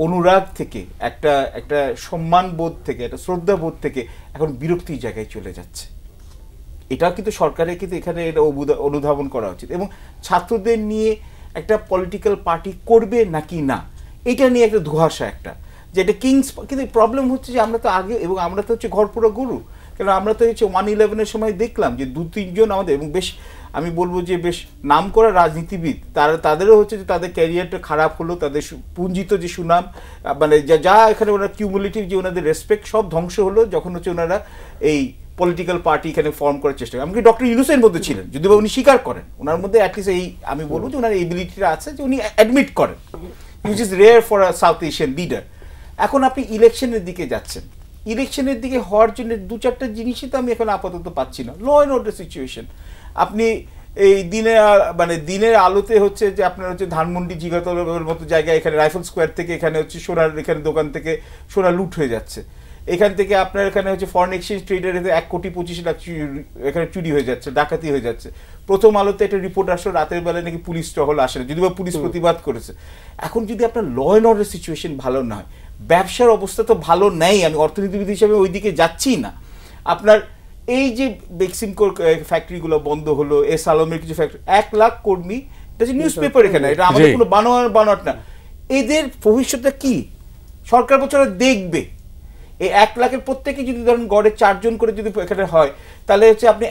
Speaker 3: অনুরাগ থেকে একটা সম্মানবোধ থেকে একটা শ্রদ্ধাবোধ থেকে এখন বিরক্তির জায়গায় চলে যাচ্ছে? এটাও কিন্তু সরকারের কিন্তু এখানে এটা অনুধাবন করা উচিত, এবং ছাত্রদের নিয়ে একটা পলিটিক্যাল পার্টি করবে নাকি না এটা নিয়ে একটা ধোঁয়াশা, একটা যে এটা কিংস। কিন্তু প্রবলেম হচ্ছে যে আমরা তো আগে, এবং আমরা তো হচ্ছে ঘরপোড়া গরু, কারণ আমরা তো হচ্ছে 1/11-এর সময় দেখলাম যে 2-3 জন আমাদের, এবং বেশ আমি বলবো যে বেশ নাম করা রাজনীতিবিদ, তাদেরও হচ্ছে যে তাদের ক্যারিয়ারটা খারাপ হলো, তাদের পুঞ্জিত যে সুনাম মানে যা এখানে ওনারা কিউমুলেটিভ যে ওনাদের রেসপেক্ট সব ধ্বংস হলো যখন হচ্ছে ওনারা এই পলিটিক্যাল পার্টি এখানে ফর্ম করার চেষ্টা করেন। এমনকি ডক্টর ইউনূসের মধ্যে ছিলেন, যদি বা উনি স্বীকার করেন, ওনার মধ্যে অ্যাটলিস্ট এই আমি বলবো যে ওনার এবিলিটিটা আছে যে উনি অ্যাডমিট করেন, which is rare for a south Asian leader. এখন আপনি ইলেকশনের দিকে যাচ্ছেন, ইলেকশনের দিকে হওয়ার জন্য 2-4টা জিনিসই তো আমি এখন আপাতত পাচ্ছি না। ল অ্যান্ড অর্ডার সিচুয়েশন, আপনি এই দিনের আলোতে হচ্ছে যে আপনার হচ্ছে ধানমন্ডি জিগাতলের মতো জায়গায় এখানে রাইফেল স্কোয়ার থেকে এখানে হচ্ছে সোনার এখানে দোকান থেকে সোনা লুট হয়ে যাচ্ছে, এখান থেকে আপনার এখানে হচ্ছে ফরেন এক্সচেঞ্জ ট্রেডার 1,25,00,000 এখানে চুরি হয়ে যাচ্ছে, ডাকাতি হয়ে যাচ্ছে। প্রথম আলোতে একটা রিপোর্ট আসলো রাতের বেলায় নাকি পুলিশ টহল আসে না, যদি বা পুলিশ প্রতিবাদ করেছে। এখন যদি আপনার ল অ্যান্ড অর্ডার সিচুয়েশন ভালো না হয়, ব্যবসার অবস্থা তো ভালো নেই, আমি অর্থনীতিবিদ হিসেবে ওই দিকে যাচ্ছি না। আপনার এই যে বেক্সিমকোর ফ্যাক্টরিগুলো বন্ধ হলো, এস আলমের কিছু ফ্যাক্টরি, 1 লাখ কর্মী, এটা হচ্ছে নিউজ পেপার, এখানে এটা আমাদের কোনো বানোয়াট না। এদের ভবিষ্যৎটা কি সরকার বছর দেখবে? এই 1 লাখের প্রত্যেকে যদি ধরেন গড়ে 4 জন করে যদি এখানে হয়, তাহলে হচ্ছে আপনি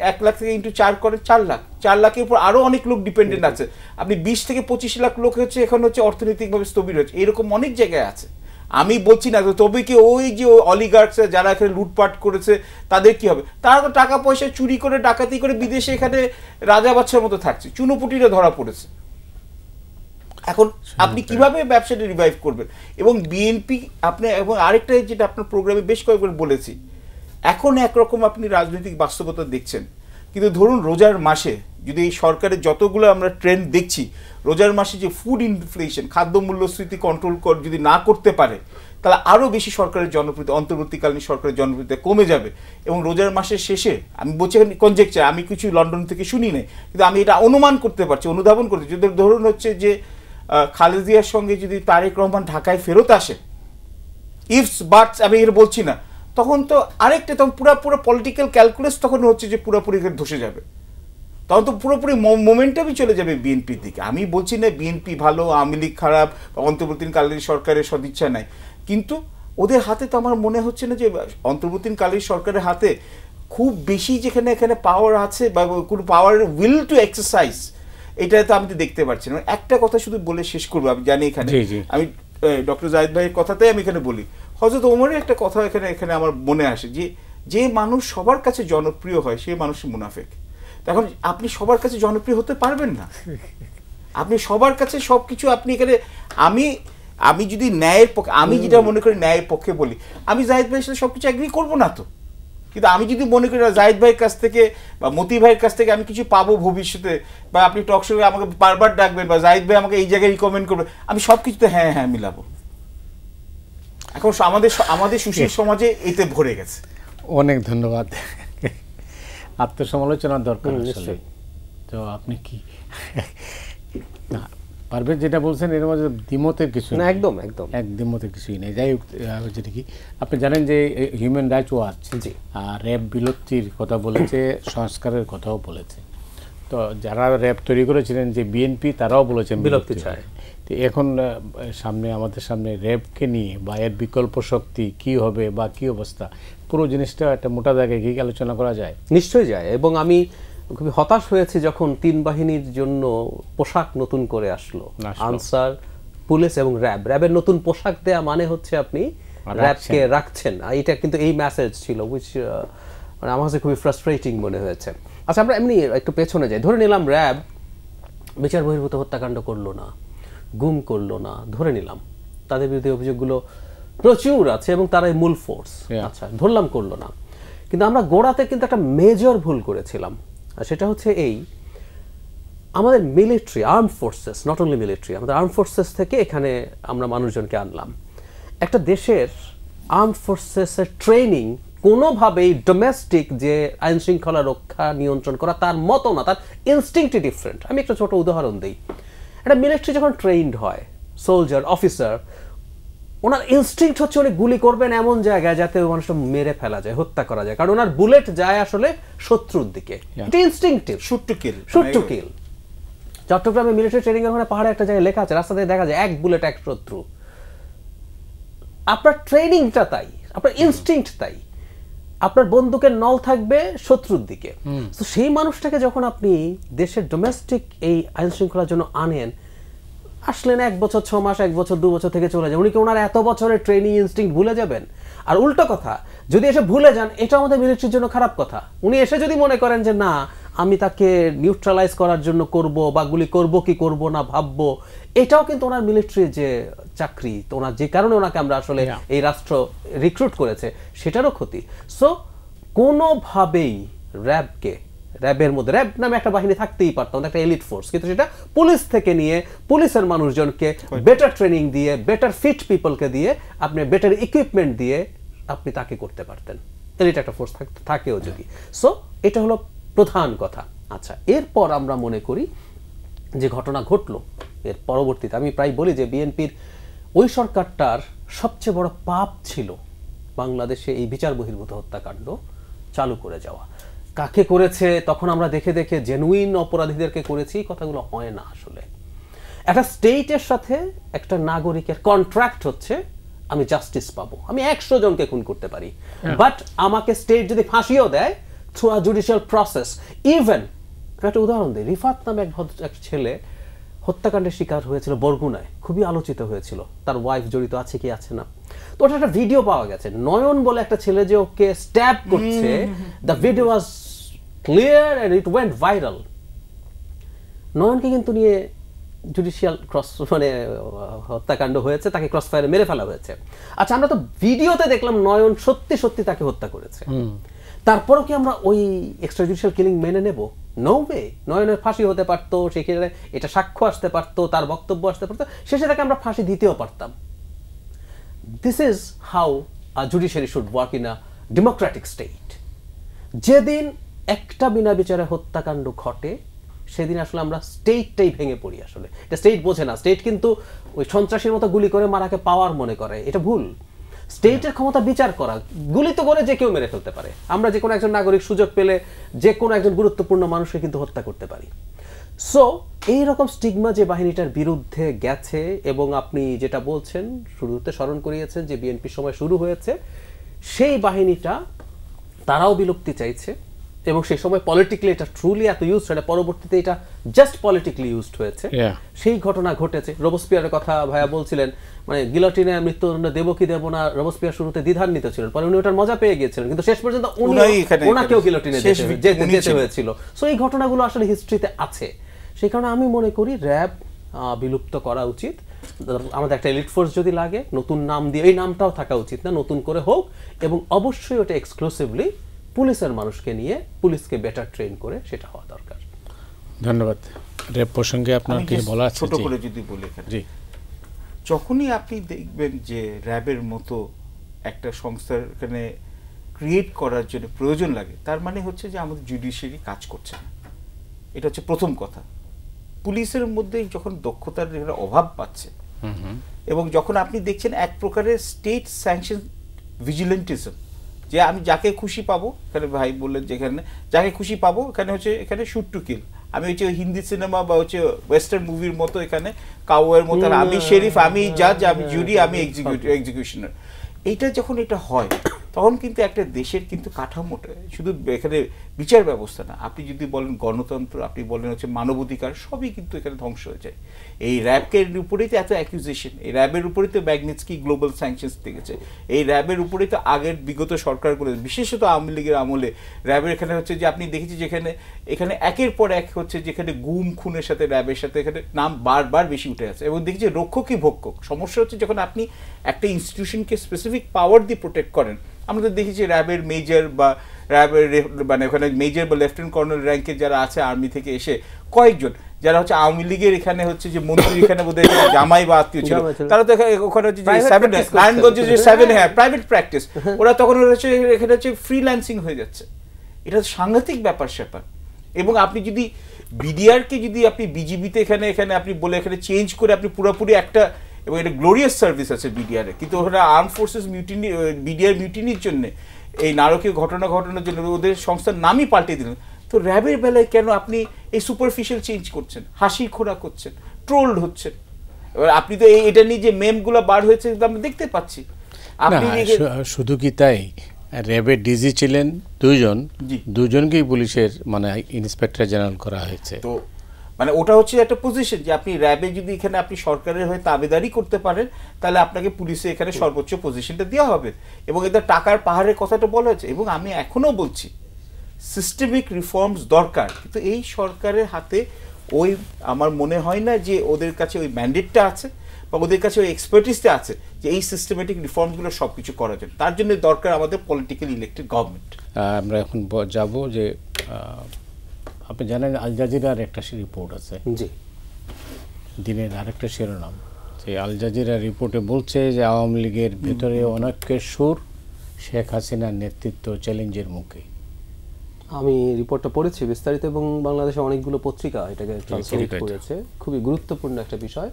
Speaker 3: 1 লাখ থেকে ইন্টু 4 করেন 4 লাখ। 4 লাখের উপর আরো অনেক লোক ডিপেন্ডেন্ট আছে। আপনি 20 থেকে 25 লাখ লোক হচ্ছে এখন হচ্ছে অর্থনৈতিকভাবে স্থবির হচ্ছে, এরকম অনেক জায়গায় আছে। আমি বলছি না, তবে কি ওই যে অলিগার্কস যারা এখানে লুটপাট করেছে তাদের কি হবে? তারা তো টাকা পয়সা চুরি করে ডাকাতি করে বিদেশে এখানে রাজা বাচ্চার মতো থাকছে, চুনোপুটিরা ধরা পড়েছে। এখন আপনি কিভাবে ব্যবসাটা রিভাইভ করবেন? এবং বিএনপি আপনি, এবং আরেকটা যেটা আপনার প্রোগ্রামে বেশ কয়েকবার বলেছি, এখন একরকম আপনি রাজনৈতিক বাস্তবতা দেখছেন, কিন্তু ধরুন রোজার মাসে যদি এই সরকারের যতগুলো আমরা ট্রেন্ড দেখছি, রোজার মাসে যে ফুড ইনফ্লেশন, খাদ্য মূল্যস্ফীতি কন্ট্রোল যদি না করতে পারে, তাহলে আরও বেশি সরকারের জনপ্রিয়তা, অন্তর্বর্তীকালীন সরকারের জনপ্রিয়তা কমে যাবে। এবং রোজার মাসের শেষে, আমি বলছি কনজেকচার, আমি কিছু লন্ডন থেকে শুনি নাই, কিন্তু আমি এটা অনুমান করতে পারছি, অনুধাবন করতে, যদি ধরুন হচ্ছে যে খালেদা জিয়ার সঙ্গে যদি তারেক রহমান ঢাকায় ফেরত আসে, ইফস বাটস আমি এটা বলছি না, তখন তো আরেকটা, তখন পুরো পলিটিক্যাল ক্যালকুলাস তখন হচ্ছে যে পুরোপুরি ধসে যাবে, তখন তো পুরোপুরি মোমেন্টামই চলে যাবে বিএনপির দিকে। আমি বলছি না বিএনপি ভালো, আওয়ামী লীগ খারাপ, অন্তর্বর্তীকালীন সরকারের সদিচ্ছা নাই, কিন্তু ওদের হাতে তো আমার মনে হচ্ছে না যে অন্তর্বর্তীকালীন সরকারের হাতে খুব বেশি যেখানে এখানে পাওয়ার আছে বা কোনো পাওয়ার উইল টু এক্সারসাইজ, এটা তো আমি তো দেখতে পাচ্ছি না। একটা কথা শুধু বলে শেষ করবো, আমি জানি এখানে আমি ডক্টর জাহিদ ভাইয়ের কথাটাই আমি এখানে বলি, হযরত ওমরের একটা কথা এখানে আমার মনে আসে, যে মানুষ সবার কাছে জনপ্রিয় হয় সে মানুষ মুনাফেক। এখন আপনি সবার কাছে জনপ্রিয় হতে পারবেন না, আপনি সবার কাছে সবকিছু আপনি এখানে, আমি যদি ন্যায়ের পক্ষে, আমি যেটা মনে করি ন্যায়ের পক্ষে বলি, আমি জাহিদ ভাইয়ের সাথে সবকিছু এগ্রি করবো না তো, কিন্তু আমি যদি মনে করি জাহিদ ভাইয়ের কাছ থেকে বা মতি ভাইয়ের কাছ থেকে আমি কিছু পাবো ভবিষ্যতে, বা আপনি টক শোয়ে আমাকে বারবার ডাকবেন বা জাহিদ ভাই আমাকে এই জায়গায় রিকমেন্ড করবে, আমি সব কিছুতে হ্যাঁ হ্যাঁ মিলাবো। এখন আমাদের সুশীল সমাজে এতে ভরে গেছে।
Speaker 1: অনেক ধন্যবাদ। আত্মসমালোচনার দরকার আসলে। তো আপনি কি পারভেজ যেটা বলছেন এর মধ্যে দ্বিমতের কিছু
Speaker 2: না, একদম
Speaker 1: দ্বিমতের কিছুই নেই। যাই হোক, যেটা কি আপনি জানেন যে হিউম্যান রাইটস ওয়াচ র্যাব বিলুপ্তির কথা বলেছে, সংস্কারের কথাও বলেছে। তো যারা র্যাব তৈরি করেছিলেন যে বিএনপি, তারাও বলেছেন
Speaker 2: বিলুপ্তি চায়।
Speaker 1: তো এখন আমাদের সামনে র্যাবকে নিয়ে বা এর বিকল্প শক্তি কি হবে বা কি অবস্থা, পুরো জিনিসটা একটা মোটা দাগে কি আলোচনা করা যায়?
Speaker 2: নিশ্চয়ই যায়। এবং আমি খুবই হতাশ হয়েছি যখন 3 বাহিনীর জন্য পোশাক নতুন করে আসলো, আনসার, পুলিশ এবং র্যাবের নতুন পোশাক দেয়া মানে হচ্ছে আপনি র্যাবকে রাখছেন। এটা কিন্তু এই মেসেজ ছিল, which মানে আমার কাছে খুবই ফ্রাস্ট্রেটিং মনে হয়েছে। আচ্ছা, আমরা এমনি একটু পেছনে যাই। ধরে নিলাম র্যাব বিচার বহির্ভূত হত্যাকাণ্ড করলো না, গুম করলো না, ধরে নিলাম তাদের বিরুদ্ধে অভিযোগগুলো প্রচুর আছে এবং তারাই মূল ফোর্স। আচ্ছা, ধরলাম করলো না, কিন্তু আমরা গোড়াতে কিন্তু একটা মেজর ভুল করেছিলাম। আর সেটা হচ্ছে এই, আমাদের military arm forces, not only military, আমাদের আর্ম ফোর্সেস থেকে এখানে আমরা মানুষজনকে আনলাম। একটা দেশের আর্ম ফোর্সেসের ট্রেনিং কোনোভাবেই ডোমেস্টিক যে আইন শৃঙ্খলা রক্ষা নিয়ন্ত্রণ করা তার মতো না, তার ইনস্টিংক্টই ডিফারেন্ট। আমি একটা ছোট উদাহরণ দিই। একটা মিলিটারি যখন ট্রেইনড হয়, সোলজার, অফিসার, ওনার ইনস্টিংক্ট হচ্ছে উনি গুলি করবেন এমন জায়গায় যাতে ওই মানুষটা মেরে ফেলা যায়, হত্যা করা যায়, কারণ ওনার বুলেট যায় আসলে শত্রুর দিকে। এটা instinctive,
Speaker 3: shoot to kill,
Speaker 2: shoot to kill. চট্টগ্রামে মিলিটারি ট্রেনিং এর ওখানে পাহাড়ে একটা জায়গায় লেখা আছে, রাস্তা থেকে দেখা যায় 1 বুলেট 1 শত্রু। আপনার ট্রেনিংটা তাই, আপনার ইনস্টিংক্ট তাই, আপনার বন্দুকের নল থাকবে শত্রুর দিকে। তো সেই মানুষটাকে যখন আপনি দেশের ডোমেস্টিক এই আইন শৃঙ্খলার জন্য আনেন, আসলেন 1 বছর 6 মাস, 1 বছর 2 বছর থেকে চলে যায়, উনি কি ওনার এত বছরের ট্রেনিং ইনস্টিংক্ট ভুলে যাবেন? আর উল্টো কথা, যদি এসে ভুলে যান, এটা আমাদের মিলিটারির জন্য খারাপ কথা। উনি এসে যদি মনে করেন যে না, আমি তাকে নিউট্রালাইজ করার জন্য করব বা গুলি করব কি করব না ভাববো, এটাও কিন্তু ওনার মিলিটারির যে চাকরি, তো ওনার যে কারণে ওনাকে আমরা আসলে এই রাষ্ট্র রিক্রুট করেছে, সেটারও ক্ষতি। সো কোনোভাবেই র্যাবের মধ্যে, র্যাব নামে একটা বাহিনী থাকতেই পারতাম, একটা এলিট ফোর্স, কিন্তু সেটা পুলিশ থেকে নিয়ে, পুলিশের মানুষজনকে বেটার ট্রেনিং দিয়ে, বেটার ফিট পিপলকে দিয়ে, আপনি বেটার ইকুইপমেন্ট দিয়ে আপনি তাকে করতে পারতেন, এলিট একটা ফোর্স থাকেও যদি। সো এটা হলো প্রধান কথা। আচ্ছা, এরপর আমরা মনে করি যে ঘটনা ঘটলো, এর পরবর্তীতে আমি প্রায় বলি যে বিএনপির ওই সরকারটার সবচেয়ে বড় পাপ ছিল বাংলাদেশে এই বিচার বহির্ভূত হত্যাকাণ্ড চালু করে যাওয়া। কাকে করেছে তখন আমরা দেখে দেখে জেনুইন অপরাধীদেরকে করেছি, কথাগুলো হয় না আসলে। একটা স্টেটের সাথে একটা নাগরিকের কন্ট্রাক্ট হচ্ছে আমি জাস্টিস পাবো, আমি 100 জনকে খুন করতে পারি, বাট আমাকে স্টেট যদি ফাঁসিও দেয় through a judicial process. Even একটা উদাহরণ দিই, রিফাত নামে এক ছেলে হত্যাকাণ্ডের শিকার হয়েছিল বরগুনায়, খুবই আলোচিত হয়েছিল, তার ওয়াইফ জড়িত আছে কি আছে না। তো ওটা একটা ভিডিও পাওয়া গেছে, নয়ন বলে একটা ছেলে যে ওকে স্ট্যাব করছে, the video was clear and it went viral. নয়নকে কিন্তু নিয়ে জুডিশিয়াল মানে হত্যাকাণ্ড হয়েছে, তাকে ক্রস ফায়ারে মেরে ফেলা হয়েছে। আচ্ছা, আমরা তো ভিডিওতে দেখলাম নয়ন সত্যি সত্যি তাকে হত্যা করেছে, তারপরও কি আমরা ওই এক্সট্রা জুডিশিয়াল কিলিং মেনে নেব? No way. নয়নের ফাঁসি হতে পারতো, সেখানে এটা সাক্ষ্য আসতে পারতো, তার বক্তব্য আসতে পারতো, শেষে তাকে আমরা ফাঁসি দিতেও পারতাম। This is how a judiciary should work in a Democratic state. যেদিন একটা বিনা বিচারে হত্যাকাণ্ড ঘটে, সেদিন আসলে আমরা স্টেটটাই ভেঙে পড়ি। আসলে এটা স্টেট বোঝে না, স্টেট কিন্তু ওই সন্ত্রাসীর মতো গুলি করে মারাকে পাওয়ার মনে করে, এটা ভুল। স্টেটের ক্ষমতা বিচার করা, গুলি তো করে যে কেউ মেরে ফেলতে পারে, আমরা যে কোনো একজন নাগরিক সুযোগ পেলে যে কোনো একজন গুরুত্বপূর্ণ মানুষকে কিন্তু হত্যা করতে পারি। সো এইরকম স্টিগমা যে বাহিনীটার বিরুদ্ধে গেছে, এবং আপনি যেটা বলছেন শুরুতে স্মরণ করিয়েছেন যে বিএনপির সময় শুরু হয়েছে, সেই বাহিনীটা তারাও বিলুপ্তি চাইছে, এবং সেই সময় পলিটিক্যালি এটা ট্রুলি এত ইউজ হয়, পরবর্তীতে এটা জাস্ট পলিটিক্যালি ইউজড হয়েছে। সেই ঘটনা ঘটেছে। রোবসপিয়ারের কথা ভাইয়া বলছিলেন, মানে গিলোটিনে মৃত্যুদণ্ড দেব কি দেব না, রোবসপিয়ার শুরুতে দ্বিধান্বিত ছিলেন, পরে উনি ওটার মজা পেয়ে গিয়েছিলেন, কিন্তু শেষ পর্যন্ত ওনাকেও গিলোটিনে যেতে হয়েছিল। সো এই ঘটনাগুলো আসলে হিস্ট্রিতে আছে। সেই কারণে আমি মনে করি র্যাব বিলুপ্ত করা উচিত। আমাদের একটা এলিট ফোর্স যদি লাগে, নতুন নাম দিয়ে, এই নামটাও থাকা উচিত না, নতুন করে হোক, এবং অবশ্যই ওটা এক্সক্লুসিভলি পুলিশের মানুষকে নিয়ে, পুলিশকে বেটার ট্রেন করে সেটা হওয়া দরকার।
Speaker 1: ধন্যবাদ। র্যাব প্রসঙ্গে আপনার কি বলা আছে?
Speaker 3: ছোট করে যদি বলি, জি, যখনই আপনি দেখবেন যে র্যাবের মতো একটা সংস্থার এখানে ক্রিয়েট করার জন্য প্রয়োজন লাগে, তার মানে হচ্ছে যে আমাদের জুডিশিয়ারি কাজ করছে না। এটা হচ্ছে প্রথম কথা। পুলিশের মধ্যে যখন দক্ষতার অভাব পাচ্ছে, এবং যখন আপনি দেখছেন এক প্রকারের স্টেট স্যাংশন ভিজিলেন্টিজম, যে আমি যাকে খুশি পাবো, এখানে ভাই বললেন যেখানে যাকে খুশি পাবো, এখানে হচ্ছে এখানে শুট টু কিল, আমি হচ্ছে হিন্দি সিনেমা বা হচ্ছে ওয়েস্টার্ন মুভির মতো এখানে কাউয়ের মতো আমি শেরিফ, আমি জাজ, আমি জুরি, আমি এক্সিকিউশনার। এইটা যখন এটা হয় তখন কিন্তু একটা দেশের কিন্তু কাঠামোটা শুধু এখানে বিচার ব্যবস্থা না, আপনি যদি বলেন গণতন্ত্র, আপনি বলেন হচ্ছে মানবাধিকার, সবই কিন্তু এখানে ধ্বংস হয়ে যায়। এই র্যাবকে উপরেই তো এত অ্যাকিউজেশন, এই র্যাবের উপরেই তো ম্যাগনিটস্কি গ্লোবাল স্যাংশনস দেখেছে, এই র্যাবের উপরেই তো আগের বিগত সরকারগুলো বিশেষত আওয়ামী লীগের আমলে র্যাবের এখানে হচ্ছে যে আপনি দেখেছি যেখানে এখানে একের পর এক হচ্ছে যেখানে গুম খুনের সাথে র্যাবের সাথে এখানে নাম বারবার বেশি উঠে আছে। এবং দেখেছি রক্ষকই ভক্ষক। সমস্যা হচ্ছে যখন আপনি একটা ইনস্টিটিউশনকে স্পেসিফিক পাওয়ার দিয়ে প্রোটেক্ট করেন, আমরা তো দেখেছি র্যাবের মেজর বা র্যাবের মানে ওখানে মেজর বা লেফটেন্যান্ট কর্নেল র্যাঙ্কে যারা আছে আর্মি থেকে এসে কয়েকজন যারা হচ্ছে আওয়ামী লীগের এখানে হচ্ছে যে মন্ত্রী এখানে বোধহয় জামাই বা আত্মীয় ছিল, তারা তো ওখানে হচ্ছে যে নারায়ণগঞ্জে যে 7 হ্যাঁ প্রাইভেট প্র্যাকটিস, ওরা তখন হচ্ছে এখানে হচ্ছে ফ্রিল্যান্সিং হয়ে যাচ্ছে। এটা সাংঘাতিক ব্যাপার স্যাপার। এবং আপনি যদি বিডিআরকে যদি আপনি বিজিবিতে এখানে এখানে আপনি বলে এখানে চেঞ্জ করে আপনি পুরোপুরি একটা, এবং এটা গ্লোরিয়াস সার্ভিস আছে বিডিআর, কিন্তু ওখানে আর্ম ফোর্সেস মিউটিনি বিডিআর মিউটিনির জন্য এই নারকীয় ঘটনার জন্য ওদের সংস্থার নামই পাল্টে দিলেন। তো র্যাবের বেলায় কেন আপনি এই সুপারফিশিয়াল চেঞ্জ করছেন, হাসি খোরা করছেন, ট্রোলড হচ্ছেন? এবার আপনি তো এটা নিয়ে যে মেমগুলো বার হয়েছে আমরা দেখতে পাচ্ছি। আপনি
Speaker 1: শুধু কি তাই, র্যাবের ডিজি ছিলেন দুজনকেই পুলিশের মানে ইন্সপেক্টর জেনারেল করা হয়েছে।
Speaker 3: তো মানে ওটা হচ্ছে একটা পজিশন যে আপনি র্যাবে যদি এখানে আপনি সরকারের হয়ে তাবেদারি করতে পারেন তাহলে আপনাকে পুলিশে এখানে সর্বোচ্চ পজিশনটা দেওয়া হবে। এবং এদের টাকার পাহাড়ের কথাটা বলা হয়েছে। এবং আমি এখনো বলছি সিস্টেমিক রিফর্মস দরকার, কিন্তু এই সরকারের হাতে ওই আমার মনে হয় না যে ওদের কাছে ওই ম্যান্ডেটটা আছে বা ওদের কাছে ওই এক্সপার্টিসটা আছে যে এই সিস্টেমেটিক রিফর্মসগুলো সব কিছু করার জন্য। তার জন্য দরকার আমাদের পলিটিক্যালি ইলেক্টেড গভর্নমেন্ট।
Speaker 1: আমরা এখন যাব যে আপনি জানেন আল জাজিরার একটা রিপোর্ট আছে,
Speaker 2: জি
Speaker 1: দিনের আরেকটা শিরোনাম, সেই আল জাজিরা রিপোর্টে বলছে যে আওয়ামী লীগের ভেতরে অনেকের সুর, শেখ হাসিনার নেতৃত্ব চ্যালেঞ্জের মুখে।
Speaker 2: আমি রিপোর্টটা পড়েছি বিস্তারিত এবং বাংলাদেশে অনেকগুলো পত্রিকা এটাকে ট্রান্সলেট করেছে। খুবই গুরুত্বপূর্ণ একটা বিষয়।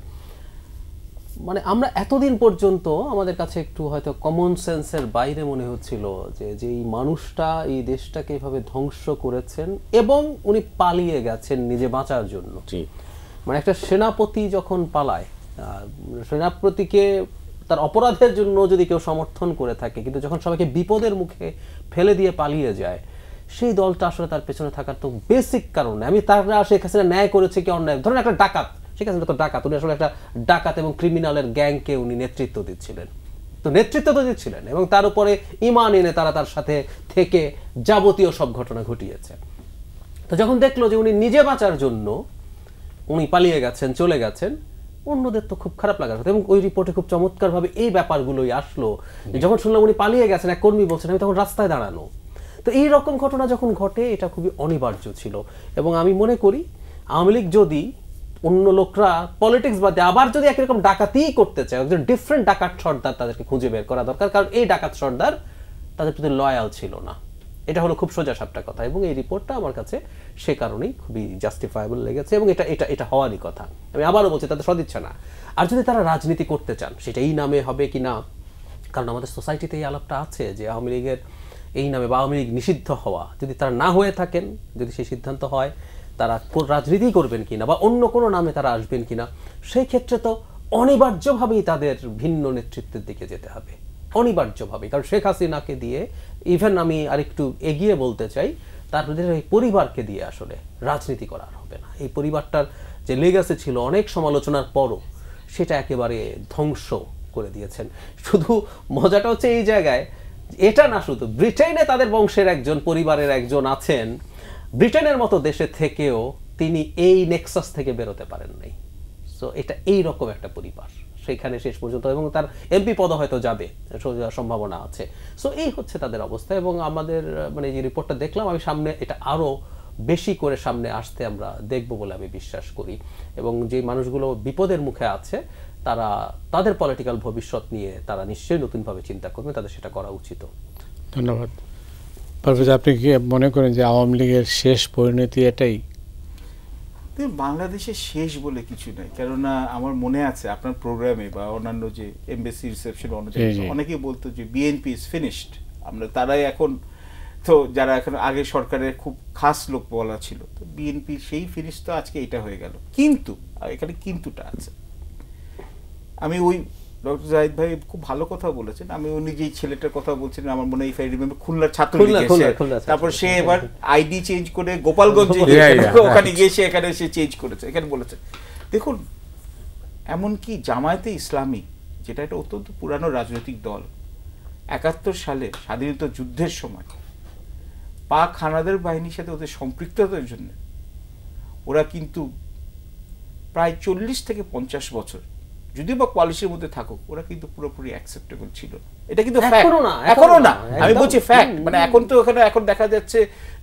Speaker 2: মানে আমরা এতদিন পর্যন্ত আমাদের কাছে একটু হয়তো কমন সেন্সের বাইরে মনে হচ্ছিল যে এই মানুষটা এই দেশটাকে এভাবে ধ্বংস করেছেন এবং উনি পালিয়ে গেছেন নিজে বাঁচার জন্য। মানে একটা সেনাপতি যখন পালায়, সেনাপতিকে তার অপরাধের জন্য যদি কেউ সমর্থন করে থাকে, কিন্তু যখন সবাইকে বিপদের মুখে ফেলে দিয়ে পালিয়ে যায়, সেই দলটা আসলে তার পেছনে থাকার তো বেসিক কারণ। আমি তারা শেখ হাসিনা ন্যায় করেছে কি অন্যায়, ধরুন একটা ডাকাত, শেখ হাসিনা তো ডাকাত, উনি আসলে একটা ডাকাত এবং ক্রিমিনালের গ্যাংকে উনি নেতৃত্ব দিচ্ছিলেন, তো নেতৃত্ব তো দিচ্ছিলেন এবং তার উপরে ইমান এনে তারা তার সাথে থেকে যাবতীয় সব ঘটনা ঘটিয়েছে। তো যখন দেখলো যে উনি নিজে বাঁচার জন্য উনি পালিয়ে গেছেন, চলে গেছেন, অন্যদের তো খুব খারাপ লাগার কথা। এবং ওই রিপোর্টে খুব চমৎকারভাবে এই ব্যাপারগুলোই আসলো যে যখন শুনলাম উনি পালিয়ে গেছেন, এক কর্মী বলছেন আমি তখন রাস্তায় দাঁড়ানো। তো এই রকম ঘটনা যখন ঘটে এটা খুবই অনিবার্য ছিল। এবং আমি মনে করি আওয়ামী লীগ যদি অন্য লোকরা পলিটিক্স বাদে আবার যদি একরকম ডাকাতিই করতে চায়, একজন ডিফারেন্ট ডাকাত সর্দার তাদেরকে খুঁজে বের করা দরকার, কারণ এই ডাকাত সর্দার তাদের প্রতি লয়াল ছিল না। এটা হলো খুব সোজা সাপটা কথা। এবং এই রিপোর্টটা আমার কাছে সে কারণেই খুবই জাস্টিফায়েবল লেগেছে এবং এটা এটা এটা হওয়ারই কথা। আমি আবারও বলছি তাদের সদিচ্ছা না। আর যদি তারা রাজনীতি করতে চান সেটা এই নামে হবে কি না, কারণ আমাদের সোসাইটিতে এই আলাপটা আছে যে আওয়ামী লীগের এই নামে বা আওয়ামী লীগ নিষিদ্ধ হওয়া যদি তারা না হয়ে থাকেন, যদি সেই সিদ্ধান্ত হয় তারা রাজনীতি করবেন কিনা বা অন্য কোনো নামে তারা আসবেন কিনা, সেই ক্ষেত্রে তো অনিবার্যভাবেই তাদের ভিন্ন নেতৃত্বের দিকে যেতে হবে, অনিবার্যভাবেই। কারণ শেখ হাসিনাকে দিয়ে, ইভেন আমি আরেকটু এগিয়ে বলতে চাই, তাদের এই পরিবারকে দিয়ে আসলে রাজনীতি করা হবে না। এই পরিবারটার যে লেগাসি ছিল অনেক সমালোচনার পরও সেটা একেবারে ধ্বংস করে দিয়েছেন। শুধু মজাটা হচ্ছে এই জায়গায়, এটা না শুধু ব্রিটেনে তাদের বংশের একজন পরিবারের একজন আছেন, ব্রিটেনের মতো দেশে থেকেও তিনি এই নেক্সাস থেকে বেরোতে পারেন নাই। সো এটা এই রকম একটা পরিবার, সেখানে শেষ পর্যন্ত, এবং তার এমপি পদ হয়তো যাবে, সম্ভাবনা আছে। সো এই হচ্ছে তাদের অবস্থা। এবং আমাদের মানে যে রিপোর্টটা দেখলাম, আমি সামনে এটা আরো বেশি করে সামনে আসতে আমরা দেখব বলে আমি বিশ্বাস করি। এবং যে মানুষগুলো বিপদের মুখে আছে তারা তাদের পলিটিক্যাল ভবিষ্যৎ নিয়ে তারা নিশ্চয়ই নতুনভাবে চিন্তা করবে, তাদের সেটা করা উচিত।
Speaker 1: ধন্যবাদ। পারভেজ, আপনি কি মনে করেন যে আওয়ামী লীগের শেষ পরিণতি এটাই?
Speaker 3: বাংলাদেশের শেষ বলে কিছু নাই, কেননা আমার মনে আছে আপনার প্রোগ্রামে বা অন্যান্য যে এমবেসি রিসেপশন অনেকেই বলতো যে বিএনপি ইজ ফিনিশড, আমরা তারাই এখন তো যারা এখন আগে সরকারের খুব খাস লোক বলা ছিল, তো বিএনপি সেই ফিরিস্তা আজকে এটা হয়ে গেল। কিন্তু এখানে কিন্তুটা আছে। আমি ওই ডক্টর জাহিদ ভাই খুব ভালো কথা বলেছেন। আমি উনি যে ছেলেটার কথা বলছিলেন, আমার মনে হয় ইফ আই রিমেম্বার খুলনার ছাত্রলীগ, তারপর সে এবার আইডি চেঞ্জ করে গোপালগঞ্জে ওখানে গিয়ে সে এখানে সে চেঞ্জ করেছে, এখানে বলেছে। দেখুন, এমনকি জামায়াতে ইসলামী, যেটা একটা অত্যন্ত পুরানো রাজনৈতিক দল, ৭১ সালে স্বাধীনতা যুদ্ধের সময় পাক হানাদার বাহিনীর সাথে ওদের সম্পৃক্ততার জন্য ওরা কিন্তু প্রায় ৪০ থেকে ৫০ বছর, যদিও বা কোয়ালিশনের মধ্যে থাকুক, ওরা কিন্তু পুরোপুরি অ্যাকসেপ্টেবল ছিল। এটা কিন্তু এখনো না, আমি বলছি ফ্যাক্ট। মানে এখন তো ওখানে এখন দেখা যাচ্ছে